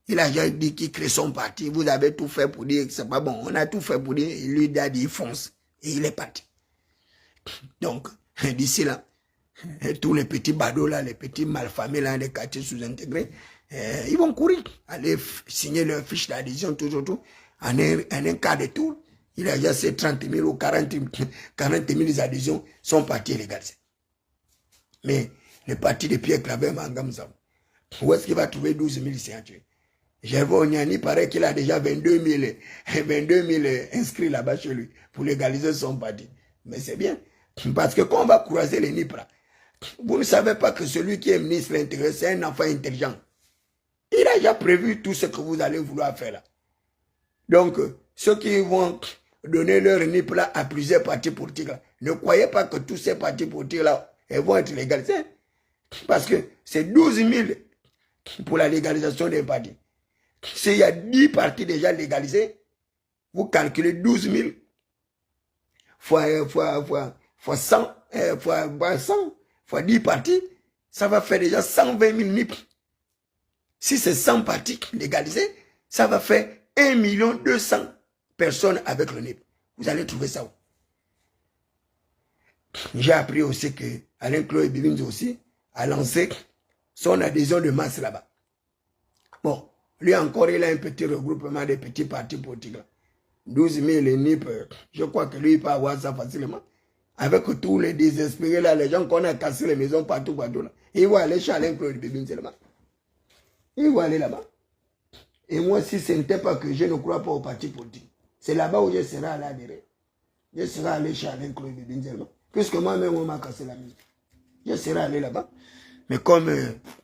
Il a déjà dit qu'il crée son parti. Vous avez tout fait pour dire que c'est pas bon. On a tout fait pour dire, lui, il a dit, il fonce. Et il est parti. Donc, d'ici là, tous les petits badauds là, les petits malfamés là, les quartiers sous-intégrés, ils vont courir, aller signer leur fiche d'adhésion, tout. En un quart de tour, il a déjà ces 30 000 ou 40 000 adhésions, son parti est légalisé. Mais le parti de Pierre Claver Mangamza, où est-ce qu'il va trouver 12 000 signatures? Gervais Onyani paraît qu'il a déjà 22 000 inscrits là-bas chez lui pour légaliser son parti. Mais c'est bien. Parce que quand on va croiser les NIPRA, vous ne savez pas que celui qui est ministre de l'Intérieur, c'est un enfant intelligent. Il a déjà prévu tout ce que vous allez vouloir faire là. Donc, ceux qui vont donner leur NIPRA à plusieurs partis politiques là, ne croyez pas que tous ces partis politiques là vont être légalisés. Parce que c'est 12 000 pour la légalisation des partis. S'il y a 10 partis déjà légalisés, vous calculez 12 000 fois 100, fois 10 partis, ça va faire déjà 120 000 NIP. Si c'est 100 partis légalisés, ça va faire 1 200 000 personnes avec le NIP. Vous allez trouver ça où? J'ai appris aussi que Alain Claude Bibins aussi a lancé son adhésion de masse là-bas. Bon, lui encore, il a un petit regroupement de petits partis politiques là. 12 000 NIP, je crois que lui, il peut avoir ça facilement. Avec tous les désespérés là, les gens qu'on a cassé les maisons partout là. Ils vont aller chez Alain Claude Bibins là-bas. Ils vont aller là-bas. Et moi, si ce n'était pas que je ne crois pas au parti politique, c'est là-bas où je serai allé adhérer. Je serai allé chez Alain Claude Bibins là-bas. Puisque moi-même, on m'a cassé la maison. Je serai allé là-bas. Mais comme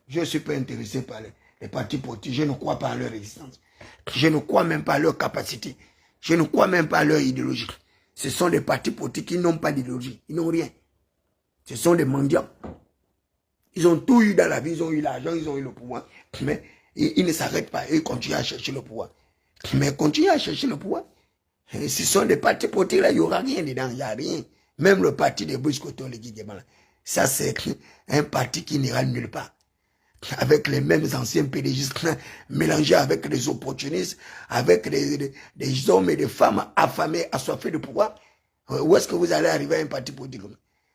je ne suis pas intéressé par les partis politiques, je ne crois pas à leur existence. Je ne crois même pas à leur capacité. Je ne crois même pas à leur idéologie. Ce sont des partis politiques qui n'ont pas d'idéologie. Ils n'ont rien. Ce sont des mendiants. Ils ont tout eu dans la vie. Ils ont eu l'argent, ils ont eu le pouvoir. Mais ils ne s'arrêtent pas. Ils continuent à chercher le pouvoir. Mais continuent à chercher le pouvoir. Et ce sont des partis politiques là, il n'y aura rien dedans. Il n'y a rien. Même le parti de Brice Koto, le Guy-Guéman, ça c'est un parti qui n'ira nulle part. Avec les mêmes anciens pédégistes mélangés avec des opportunistes, avec des hommes et des femmes affamés, assoiffés de pouvoir. Où est-ce que vous allez arriver à un parti politique?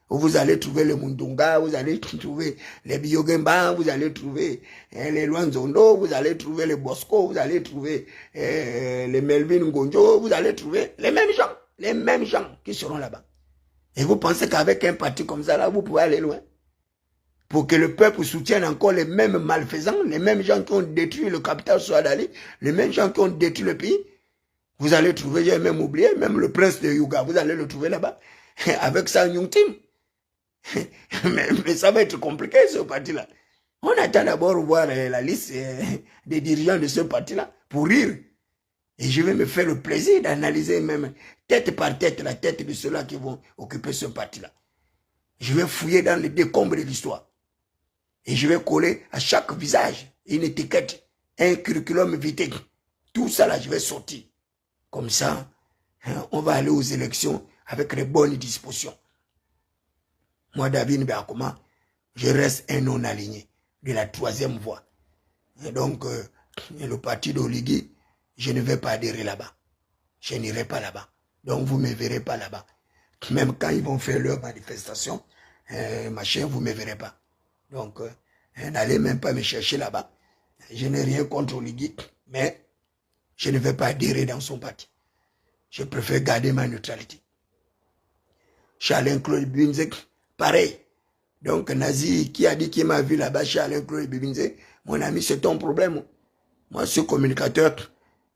Vous allez trouver les Mundunga, vous allez trouver les Biogemba, vous allez trouver les Luanzondo, vous allez trouver les Bosco, vous allez trouver les Melvin Ngonjo, vous allez trouver les mêmes gens qui seront là-bas. Et vous pensez qu'avec un parti comme ça, là, vous pouvez aller loin? Pour que le peuple soutienne encore les mêmes malfaisants, les mêmes gens qui ont détruit le capital Souadali, les mêmes gens qui ont détruit le pays. Vous allez trouver, j'ai même oublié, même le prince de Yuga, vous allez le trouver là-bas, avec sa Nyung Tim. mais ça va être compliqué, ce parti-là. On attend d'abord voir la liste des dirigeants de ce parti-là, pour rire. Et je vais me faire le plaisir d'analyser même tête par tête la tête de ceux-là qui vont occuper ce parti-là. Je vais fouiller dans les décombres de l'histoire. Et je vais coller à chaque visage une étiquette, un curriculum vitae. Tout ça là, je vais sortir. Comme ça, on va aller aux élections avec les bonnes dispositions. Moi, David Beakoma, je reste un non aligné de la troisième voie. Et donc, le parti d'Oligui, je ne vais pas adhérer là-bas. Je n'irai pas là-bas. Donc, vous ne me verrez pas là-bas. Même quand ils vont faire leur manifestation, machin, vous ne me verrez pas. Donc, n'allez même pas me chercher là-bas. Je n'ai rien contre Oligui, mais je ne vais pas adhérer dans son parti. Je préfère garder ma neutralité. Chez Alain Claude Bibinze, pareil. Donc, Nazi qui a dit qu'il m'a vu là-bas chez Alain Claude Bibinze, mon ami, c'est ton problème. Moi, je suis communicateur.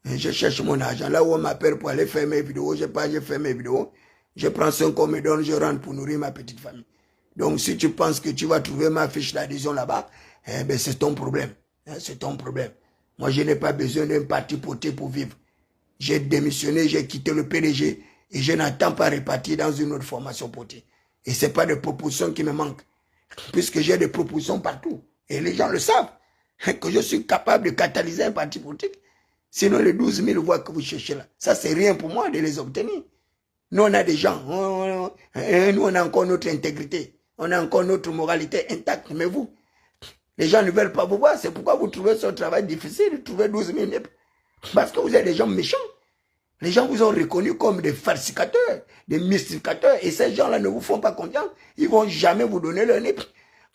Je cherche mon argent. Là où on m'appelle pour aller faire mes vidéos, je fais mes vidéos. Je prends ce qu'on me donne, je rentre pour nourrir ma petite famille. Donc, si tu penses que tu vas trouver ma fiche d'adhésion là-bas, eh ben, c'est ton problème. Hein, c'est ton problème. Moi, je n'ai pas besoin d'un parti politique pour vivre. J'ai démissionné, j'ai quitté le PDG et je n'attends pas repartir dans une autre formation politique. Et ce n'est pas de propositions qui me manquent, puisque j'ai des propositions partout. Et les gens le savent, que je suis capable de catalyser un parti politique. Sinon, les 12 000 voix que vous cherchez là, ça, c'est rien pour moi de les obtenir. Nous, on a des gens, nous, on a encore notre intégrité, on a encore notre moralité intacte. Mais vous, les gens ne veulent pas vous voir. C'est pourquoi vous trouvez ce travail difficile de trouver 12 000 nègres. Parce que vous êtes des gens méchants. Les gens vous ont reconnu comme des falsificateurs, des mystificateurs. Et ces gens-là ne vous font pas confiance. Ils ne vont jamais vous donner leur nez.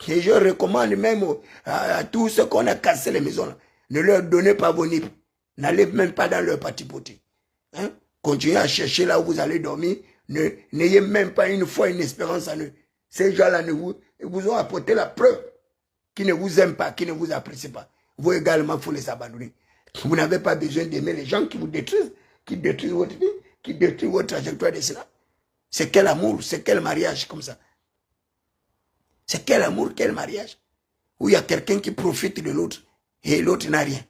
Et je recommande même à tous ceux qu'on a cassé les maisons là, ne leur donnez pas vos nippes. N'allez même pas dans leur parti politique. Hein? Continuez à chercher là où vous allez dormir. N'ayez même pas une foi, une espérance en eux. Ces gens-là vous ont apporté la preuve qu'ils ne vous aiment pas, qu'ils ne vous apprécient pas. Vous également, il faut les abandonner. Vous n'avez pas besoin d'aimer les gens qui vous détruisent, qui détruisent votre vie, qui détruisent votre trajectoire de cela. C'est quel amour, c'est quel mariage comme ça? C'est quel amour, quel mariage? Où il y a quelqu'un qui profite de l'autre et l'autre n'a rien.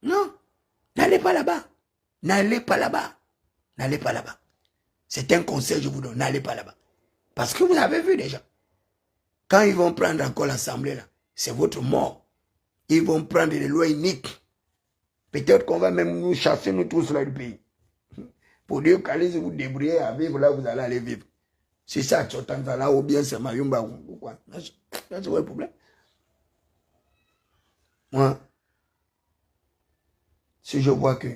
Non, n'allez pas là-bas. N'allez pas là-bas. N'allez pas là-bas. C'est un conseil, je vous donne, n'allez pas là-bas. Parce que vous avez vu déjà. Quand ils vont prendre encore l'Assemblée, là, c'est votre mort. Ils vont prendre des lois uniques. Peut-être qu'on va même nous chasser, nous tous, là, du pays. Pour dire qu'allez vous débrouiller à vivre là, vous allez aller vivre. C'est ça, là, ou bien c'est Mayumba ou quoi. C'est le problème. Moi, si je vois que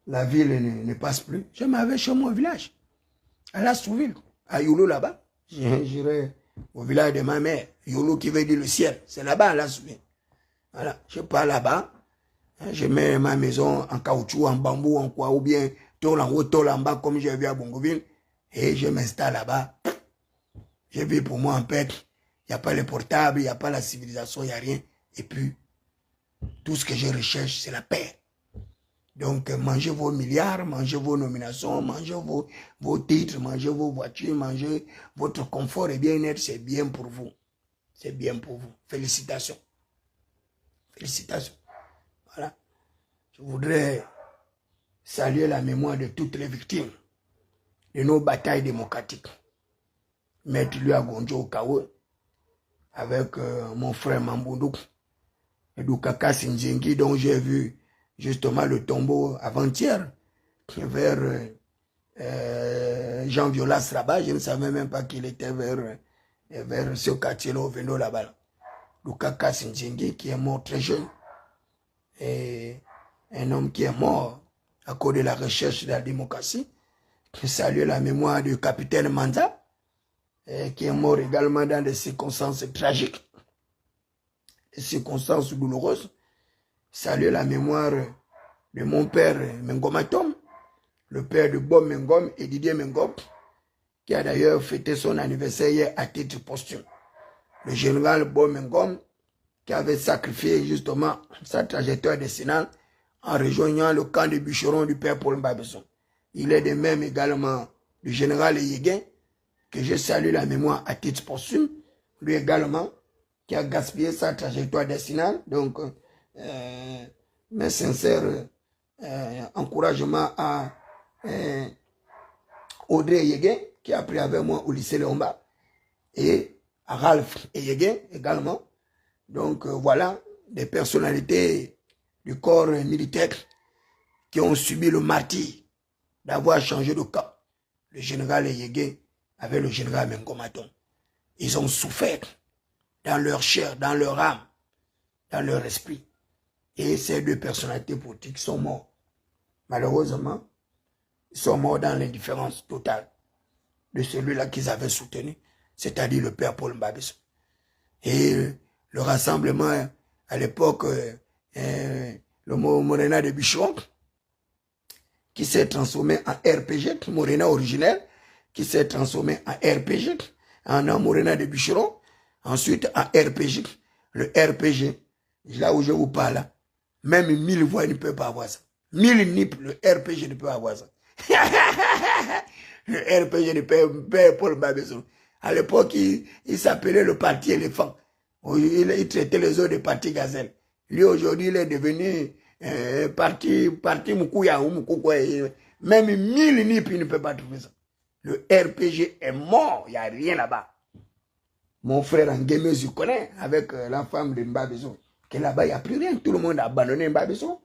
la ville ne passe plus, je m'en vais chez moi au village, à la Souville, à Yolo là-bas. J'irai au village de ma mère, Yolo qui veut dire le ciel. C'est là-bas, à la Souville. Voilà, je pars là-bas. Je mets ma maison en caoutchouc, en bambou, en quoi, ou bien tôle en haut, tôle en bas, comme j'ai vu à Bongoville. Et je m'installe là-bas. Je vis pour moi en paix. Il n'y a pas les portables, il n'y a pas la civilisation, il n'y a rien. Et puis, tout ce que je recherche, c'est la paix. Donc, mangez vos milliards, mangez vos nominations, mangez vos titres, mangez vos voitures, mangez votre confort et bien-être, c'est bien pour vous. C'est bien pour vous. Félicitations. Félicitations. Voilà. Je voudrais saluer la mémoire de toutes les victimes de nos batailles démocratiques. Maître Louis Agonjo Okawe, avec mon frère Mamboundouk, et Doukaka Sinjengi, dont j'ai vu justement le tombeau avant-hier, vers Jean Violas là-bas. Je ne savais même pas qu'il était vers ce quartier-là, au Vendo là-bas. Doukaka Sinjengi, qui est mort très jeune. Et un homme qui est mort à cause de la recherche de la démocratie. Je salue la mémoire du capitaine Manza, qui est mort également dans des circonstances tragiques, des circonstances douloureuses. Salut la mémoire de mon père Mengomatom, le père de Bob Mengom et Didier Mengom, qui a d'ailleurs fêté son anniversaire hier à titre posthume. Le général Bob Mengom, qui avait sacrifié justement sa trajectoire décennale en rejoignant le camp de bûcherons du père Paul Mbabesson. Il est de même également le général Yéguin, que je salue la mémoire à titre posthume, lui également, qui a gaspillé sa trajectoire décennale. Donc, mes sincères encouragements à Audrey Yéguin, qui a appris avec moi au lycée Léomba, et à Ralph Yéguin également. Donc, voilà, des personnalités du corps militaire qui ont subi le martyre d'avoir changé de camp. Le général Yéguin avec le général Mengomaton. Ils ont souffert dans leur chair, dans leur âme, dans leur esprit. Et ces deux personnalités politiques sont morts. Malheureusement, ils sont morts dans l'indifférence totale de celui-là qu'ils avaient soutenu, c'est-à-dire le père Paul Mbabesson. Et le rassemblement, à l'époque, le Morena de Bichon, qui s'est transformé en RPG, Morena originel, qui s'est transformé en RPG, en Morena de Bicheron, ensuite en RPG. Le RPG, là où je vous parle, même 1000 voix ne peut pas avoir ça. 1000 nips, le RPG ne peut pas avoir ça. Le RPG ne peut pas Paul Mbabesson. À l'époque, il s'appelait le parti éléphant. Il traitait les autres de parti gazelle. Lui, aujourd'hui, il est devenu parti Mukuya ou Mukukwa. Même 1000 NIP, il ne peut pas trouver ça. Le RPG est mort, il n'y a rien là-bas. Mon frère Ngueme, je connais, avec la femme de Mbabezo, que là-bas, il n'y a plus rien. Tout le monde a abandonné Mbabezo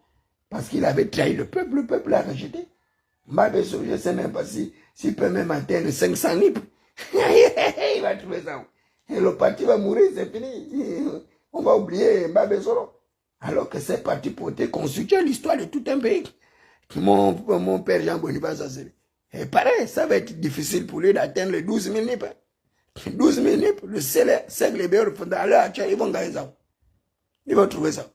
parce qu'il avait trahi le peuple l'a rejeté. Mbabezo, je ne sais même pas s'il peut même atteindre 500 NIP. Il va trouver ça. Et le parti va mourir, c'est fini. On va oublier Mbabezo. Alors que c'est parti pour te constituer l'histoire de tout un pays. Mon père Jean Boniface, et pareil, ça va être difficile pour lui d'atteindre les 12 000 NIP. 12 000 NIP, le cercle BR fondamental, ils vont gagner ça. Ils vont trouver ça.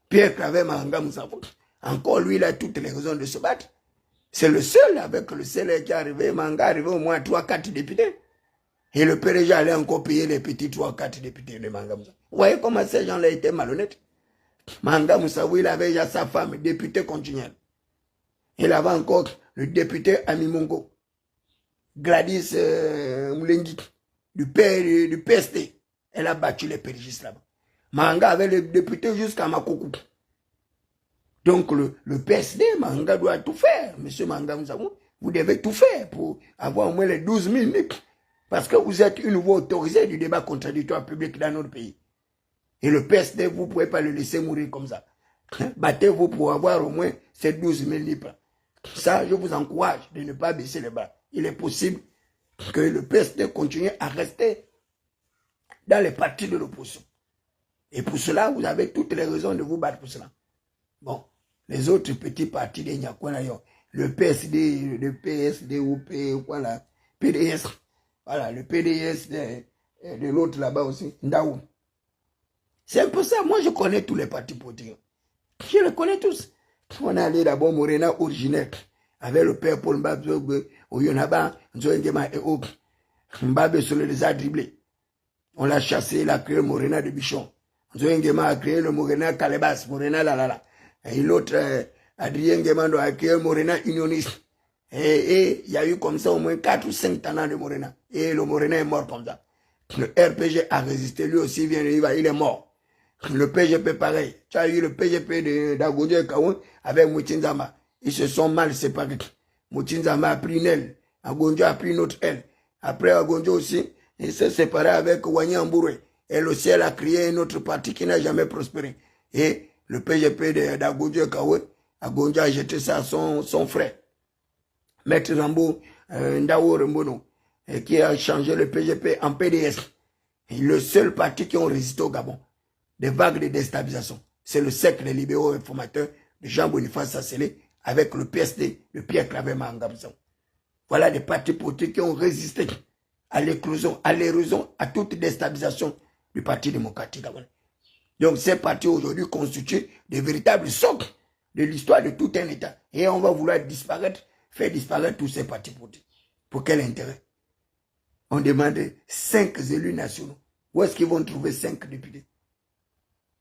Pierre Claver Mahanga Moussafou, encore lui, il a toutes les raisons de se battre. C'est le seul avec le CLR qui est arrivé, Mahanga arrivé au moins 3-4 députés. Et le PDG allait encore payer les petits 3-4 députés de Mahanga Moussafou. Vous voyez comment ces gens-là étaient malhonnêtes. Mahanga Moussafou, il avait déjà sa femme, député continuel. Il avait encore le député Ami Mongo. Gladys Moulengi, du PST, elle a battu les pérégistes là-bas. Mahanga avait le député jusqu'à Makoko. Donc le PSD, Mahanga doit tout faire. Monsieur Mahanga, vous devez tout faire pour avoir au moins les 12 000 NIP. Parce que vous êtes une voix autorisée du débat contradictoire public dans notre pays. Et le PSD, vous ne pouvez pas le laisser mourir comme ça. Battez-vous pour avoir au moins ces 12 000 NIP. Ça, je vous encourage de ne pas baisser les bras. Il est possible que le PSD continue à rester dans les partis de l'opposition. Et pour cela, vous avez toutes les raisons de vous battre pour cela. Bon, les autres petits partis de Nyakwana, le PSD, le PSDOP, voilà, PDS, voilà, le PDS de l'autre là-bas aussi, Ndaou. C'est un peu ça. Moi, je connais tous les partis politiques. Je les connais tous. On est allé d'abord Morena originaire, avec le père Paul Mbabzo, Oyonaba, Nzoengema et autres. Mbabe Solo les a dribblés. On l'a chassé, il a créé le Morena de Bichon. Nzoengema a créé le Morena Calebas, Morena Lalala. Et l'autre, Adrien Gemando a créé le Morena Unioniste. Et il y a eu comme ça au moins 4 ou 5 talents de Morena. Et le Morena est mort comme ça. Le RPG a résisté, lui aussi vient, il est mort. Le PGP pareil. Tu as eu le PGP d'Agodjo et Kaoun avec Moutinzama. Ils se sont mal séparés. Moutinzama a pris une aile. Agodjo a pris une autre aile. Après Agodjo aussi, il s'est séparé avec Wanya Ambouré. Et le ciel a créé une autre partie qui n'a jamais prospéré. Et le PGP d'Agodjo et Kaoun, Agodjo a jeté ça à son frère. Maître Rambo, Ndao Rembono, qui a changé le PGP en PDS. Et le seul parti qui ont résisté au Gabon. Des vagues de déstabilisation. C'est le cercle des libéraux informateurs de Jean Boniface Sassélé avec le PSD de Pierre Claver Mahanga. Voilà des partis politiques qui ont résisté à l'éclosion, à l'érosion, à toute déstabilisation du Parti démocratique gabonais. Donc ces partis aujourd'hui constituent des véritables socles de l'histoire de tout un État. Et on va vouloir disparaître, faire disparaître tous ces partis politiques. Pour quel intérêt? On demande 5 élus nationaux. Où est-ce qu'ils vont trouver 5 députés?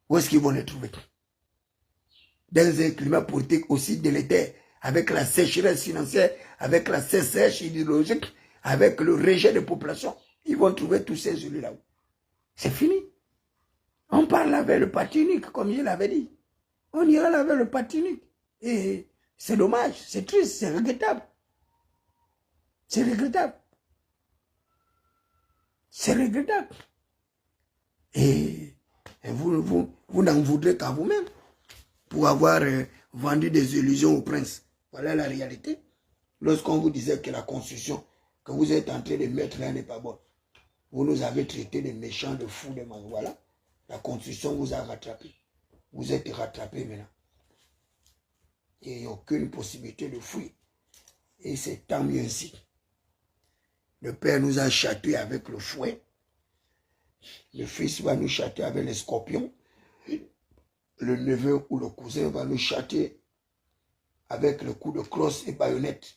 Où est-ce qu'ils vont les trouver? Dans un climat politique aussi délétère, avec la sécheresse financière, avec la sécheresse idéologique, avec le rejet des populations, ils vont trouver tous ces élus là-haut. C'est fini. On parle avec le parti unique, comme je l'avais dit. On ira avec le parti unique. Et c'est dommage, c'est triste, c'est regrettable. C'est regrettable. C'est regrettable. Et vous n'en voudrez qu'à vous-même pour avoir vendu des illusions au prince. Voilà la réalité. Lorsqu'on vous disait que la constitution que vous êtes en train de mettre là n'est pas bonne, vous nous avez traités de méchants, de fous, de mal. Voilà. La constitution vous a rattrapé. Vous êtes rattrapé maintenant. Et il n'y a aucune possibilité de fuir. Et c'est tant mieux ainsi. Le père nous a châtiés avec le fouet. Le fils va nous châtier avec les scorpions. Le neveu ou le cousin va nous châtier avec le coup de crosse et baïonnette.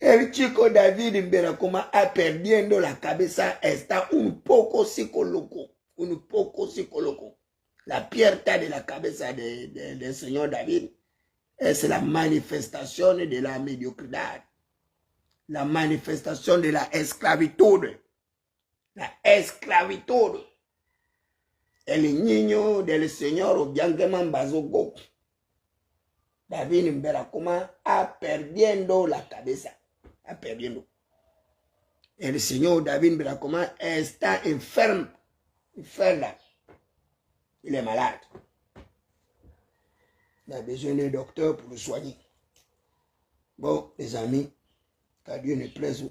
El chico David Mberakoma a perdiendo la cabeza está un poco psicoloco. Un poco psicoloco. La pierre de la cabeza del señor David Est-ce la manifestation de la médiocrité? La manifestation de la esclavitude? La esclavitude. El niño del Señor Obiangeman Bazogo. David Mberakuma a perdiendo la cabeza. A perdiendo. El Señor David Mberakuma está enfermo. Enfermo. Il est malade. Il a besoin d'un docteur pour le soigner. Bon, les amis, qu'à Dieu ne plaise.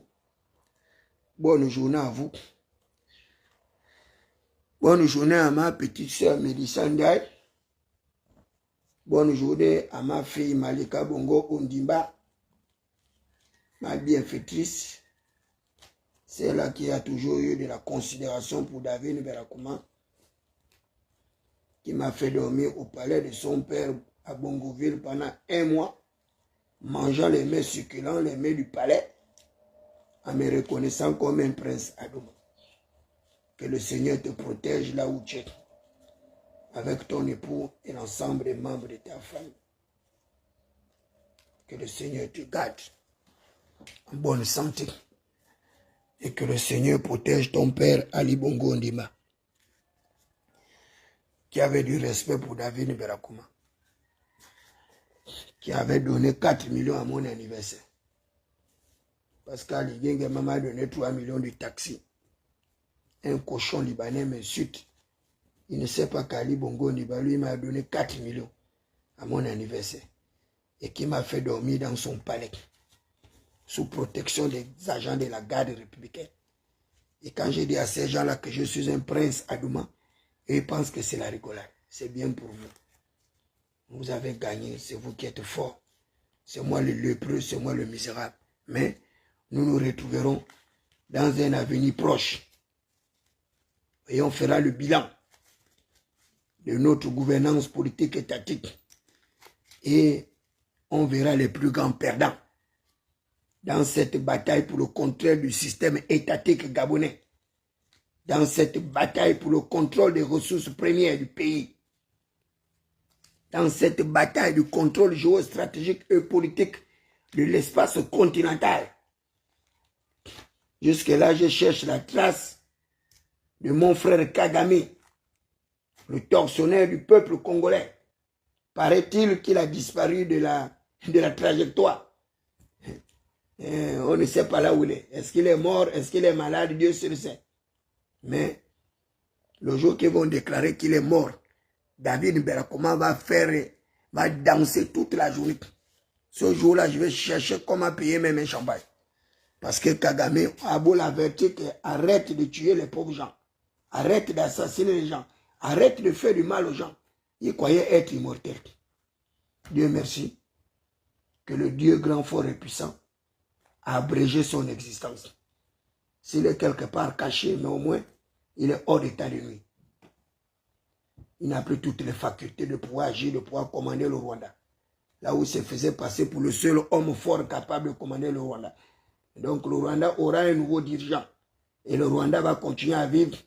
Bonne journée à vous. Bonne journée à ma petite sœur Mélisandai. Bonne journée à ma fille Malika Bongo Ondimba, ma bienfaitrice, celle qui a toujours eu de la considération pour David Mberakuma, qui m'a fait dormir au palais de son père à Bongoville pendant 1 mois, mangeant les mets succulents, les mets du palais, en me reconnaissant comme un prince Adouma. Que le Seigneur te protège là où tu es, avec ton époux et l'ensemble des membres de ta famille. Que le Seigneur te garde en bonne santé. Et que le Seigneur protège ton père Ali Bongo Ondimba, qui avait du respect pour David Mberakuma, qui avait donné 4 millions à mon anniversaire. Parce qu'Ali Genge m'a donné 3 millions de taxi. Un cochon libanais m'insulte. Il ne sait pas qu'Ali Bongo Ondimba, lui, m'a donné 4 millions à mon anniversaire. Et qui m'a fait dormir dans son palais, sous protection des agents de la garde républicaine. Et quand j'ai dit à ces gens-là que je suis un prince Adouma, ils pensent que c'est la rigolade. C'est bien pour vous. Vous avez gagné, c'est vous qui êtes fort. C'est moi le lépreux, c'est moi le misérable. Mais nous nous retrouverons dans un avenir proche. Et on fera le bilan de notre gouvernance politique étatique. Et on verra les plus grands perdants dans cette bataille pour le contrôle du système étatique gabonais, dans cette bataille pour le contrôle des ressources premières du pays, dans cette bataille du contrôle géostratégique et politique de l'espace continental. Jusque-là, je cherche la trace de mon frère Kagame, le tortionnaire du peuple congolais. Paraît-il qu'il a disparu de la trajectoire. On ne sait pas là où il est. Est-ce qu'il est mort? Est-ce qu'il est malade? Dieu seul sait. Mais le jour qu'ils vont déclarer qu'il est mort, David Mberakuma va danser toute la journée. Ce jour-là, je vais chercher comment payer même un champagne. Parce que Kagame a beau l'avertir que arrête de tuer les pauvres gens. Arrête d'assassiner les gens. Arrête de faire du mal aux gens. Il croyait être immortel. Dieu merci que le Dieu grand, fort et puissant a abrégé son existence. S'il est quelque part caché, mais au moins, il est hors d'état de nuit. Il n'a plus toutes les facultés de pouvoir agir, de pouvoir commander le Rwanda. Là où il se faisait passer pour le seul homme fort capable de commander le Rwanda. Donc le Rwanda aura un nouveau dirigeant. Et le Rwanda va continuer à vivre.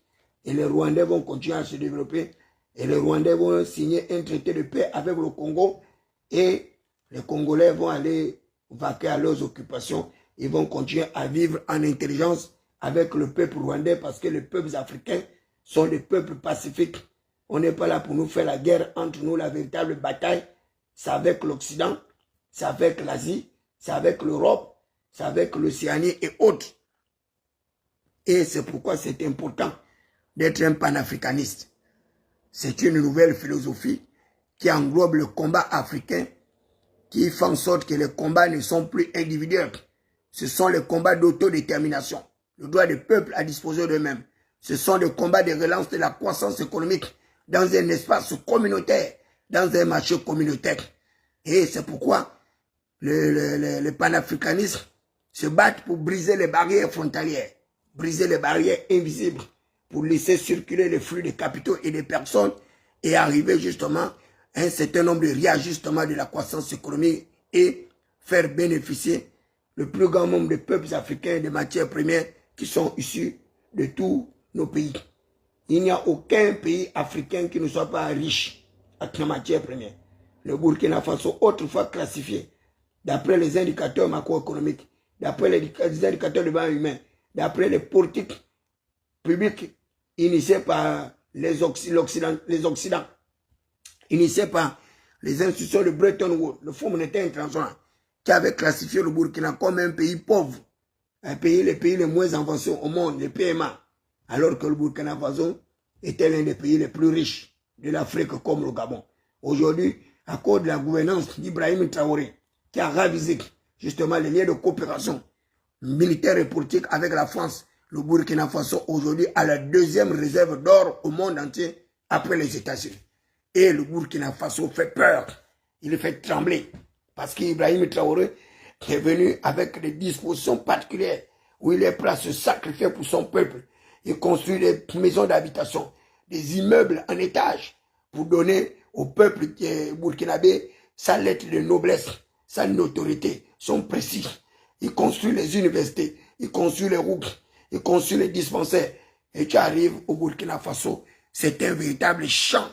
Et les Rwandais vont continuer à se développer. Et les Rwandais vont signer un traité de paix avec le Congo. Et les Congolais vont aller vaquer à leurs occupations. Ils vont continuer à vivre en intelligence avec le peuple rwandais parce que les peuples africains sont des peuples pacifiques. On n'est pas là pour nous faire la guerre entre nous. La véritable bataille, c'est avec l'Occident, c'est avec l'Asie, c'est avec l'Europe, c'est avec l'Océanie et autres. Et c'est pourquoi c'est important d'être un panafricaniste. C'est une nouvelle philosophie qui englobe le combat africain, qui fait en sorte que les combats ne sont plus individuels. Ce sont les combats d'autodétermination, le droit des peuples à disposer d'eux-mêmes. Ce sont des combats de relance de la croissance économique dans un espace communautaire, dans un marché communautaire. Et c'est pourquoi les panafricanistes se battent pour briser les barrières frontalières, briser les barrières invisibles, pour laisser circuler les flux de capitaux et de personnes et arriver justement à un certain nombre de réajustements de la croissance économique et faire bénéficier le plus grand nombre de peuples africains des matières premières qui sont issues de tous nos pays. Il n'y a aucun pays africain qui ne soit pas riche en matières premières. le Burkina Faso, autrefois classifié d'après les indicateurs macroéconomiques, d'après les indicateurs de développement humain, d'après les politiques publiques initiées par les Occidents, initiées par les institutions de Bretton Woods, le Fonds monétaire international, qui avait classifié le Burkina comme un pays pauvre, les pays les moins avancés au monde, les PMA, alors que le Burkina Faso était l'un des pays les plus riches de l'Afrique comme le Gabon. Aujourd'hui, à cause de la gouvernance d'Ibrahim Traoré, qui a ravisé justement les liens de coopération militaire et politique avec la France, le Burkina Faso aujourd'hui a la deuxième réserve d'or au monde entier après les États-Unis. Et le Burkina Faso fait peur, il fait trembler, parce qu'Ibrahim Traoré est venu avec des dispositions particulières où il est prêt à se sacrifier pour son peuple. Il construit des maisons d'habitation, des immeubles en étage pour donner au peuple burkinabé sa lettre de noblesse, sa notoriété, son prestige. Il construit les universités, il construit les routes, il construit les dispensaires. Et tu arrives au Burkina Faso, c'est un véritable champ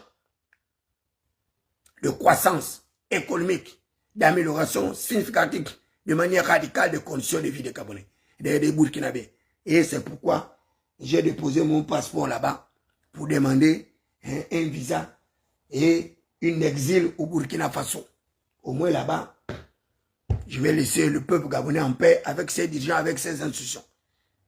de croissance économique, d'amélioration significative, de manière radicale des conditions de vie des Gabonais, des Burkinabés. Et c'est pourquoi j'ai déposé mon passeport là-bas pour demander un visa et une exil au Burkina Faso. Au moins là-bas, je vais laisser le peuple gabonais en paix avec ses dirigeants, avec ses institutions.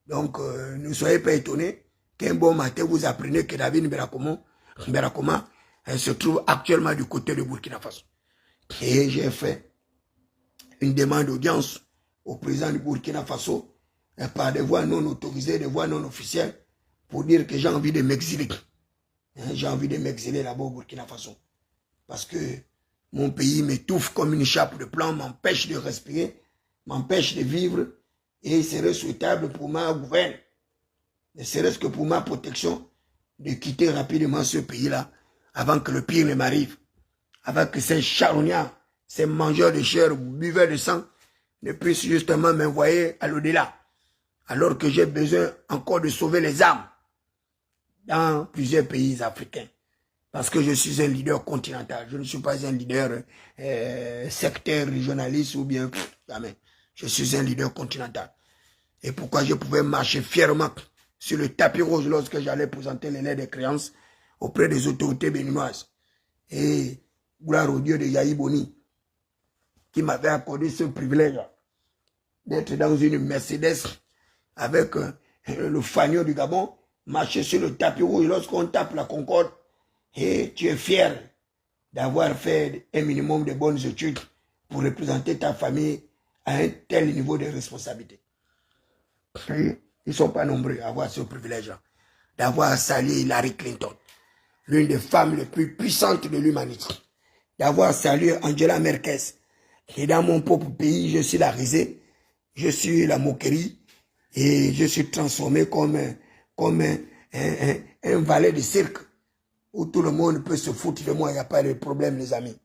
Donc, ne soyez pas étonnés qu'un bon matin, vous apprenez que David Mberakoma se trouve actuellement du côté de Burkina Faso. Et j'ai fait une demande d'audience au président du Burkina Faso par des voies non autorisées, des voies non officielles, pour dire que j'ai envie de m'exiler. J'ai envie de m'exiler là-bas au Burkina Faso. Parce que mon pays m'étouffe comme une chape de plomb, m'empêche de respirer, m'empêche de vivre, et il serait souhaitable pour ma gouverne, ne serait-ce que pour ma protection, de quitter rapidement ce pays-là, avant que le pire ne m'arrive, avant que ces charognards, ces mangeurs de chair, buveurs de sang, ne puissent justement m'envoyer à l'au-delà, alors que j'ai besoin encore de sauver les âmes dans plusieurs pays africains. Parce que je suis un leader continental. Je ne suis pas un leader sectaire, régionaliste ou bien... jamais. Je suis un leader continental. Et pourquoi je pouvais marcher fièrement sur le tapis rouge lorsque j'allais présenter les lettres de créance auprès des autorités béninoises. Et gloire au Dieu de Yahi Boni, qui m'avait accordé ce privilège d'être dans une Mercedes avec le fagnon du Gabon, marcher sur le tapis rouge lorsqu'on tape la Concorde. Et tu es fier d'avoir fait un minimum de bonnes études pour représenter ta famille à un tel niveau de responsabilité. Ils ne sont pas nombreux à avoir ce privilège-là, d'avoir salué Hillary Clinton, l'une des femmes les plus puissantes de l'humanité, d'avoir salué Angela Merkel. Et dans mon propre pays, je suis la risée, je suis la moquerie, et je suis transformé comme un valet de cirque, où tout le monde peut se foutre de moi, il n'y a pas de problème, les amis.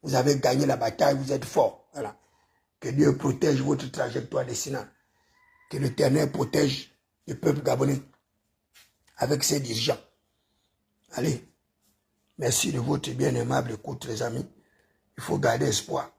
Vous avez gagné la bataille, vous êtes forts. Voilà. Que Dieu protège votre trajectoire destinale. Que l'Éternel protège le peuple gabonais avec ses dirigeants. Allez, merci de votre bien aimable écoute, les amis. Il faut garder espoir.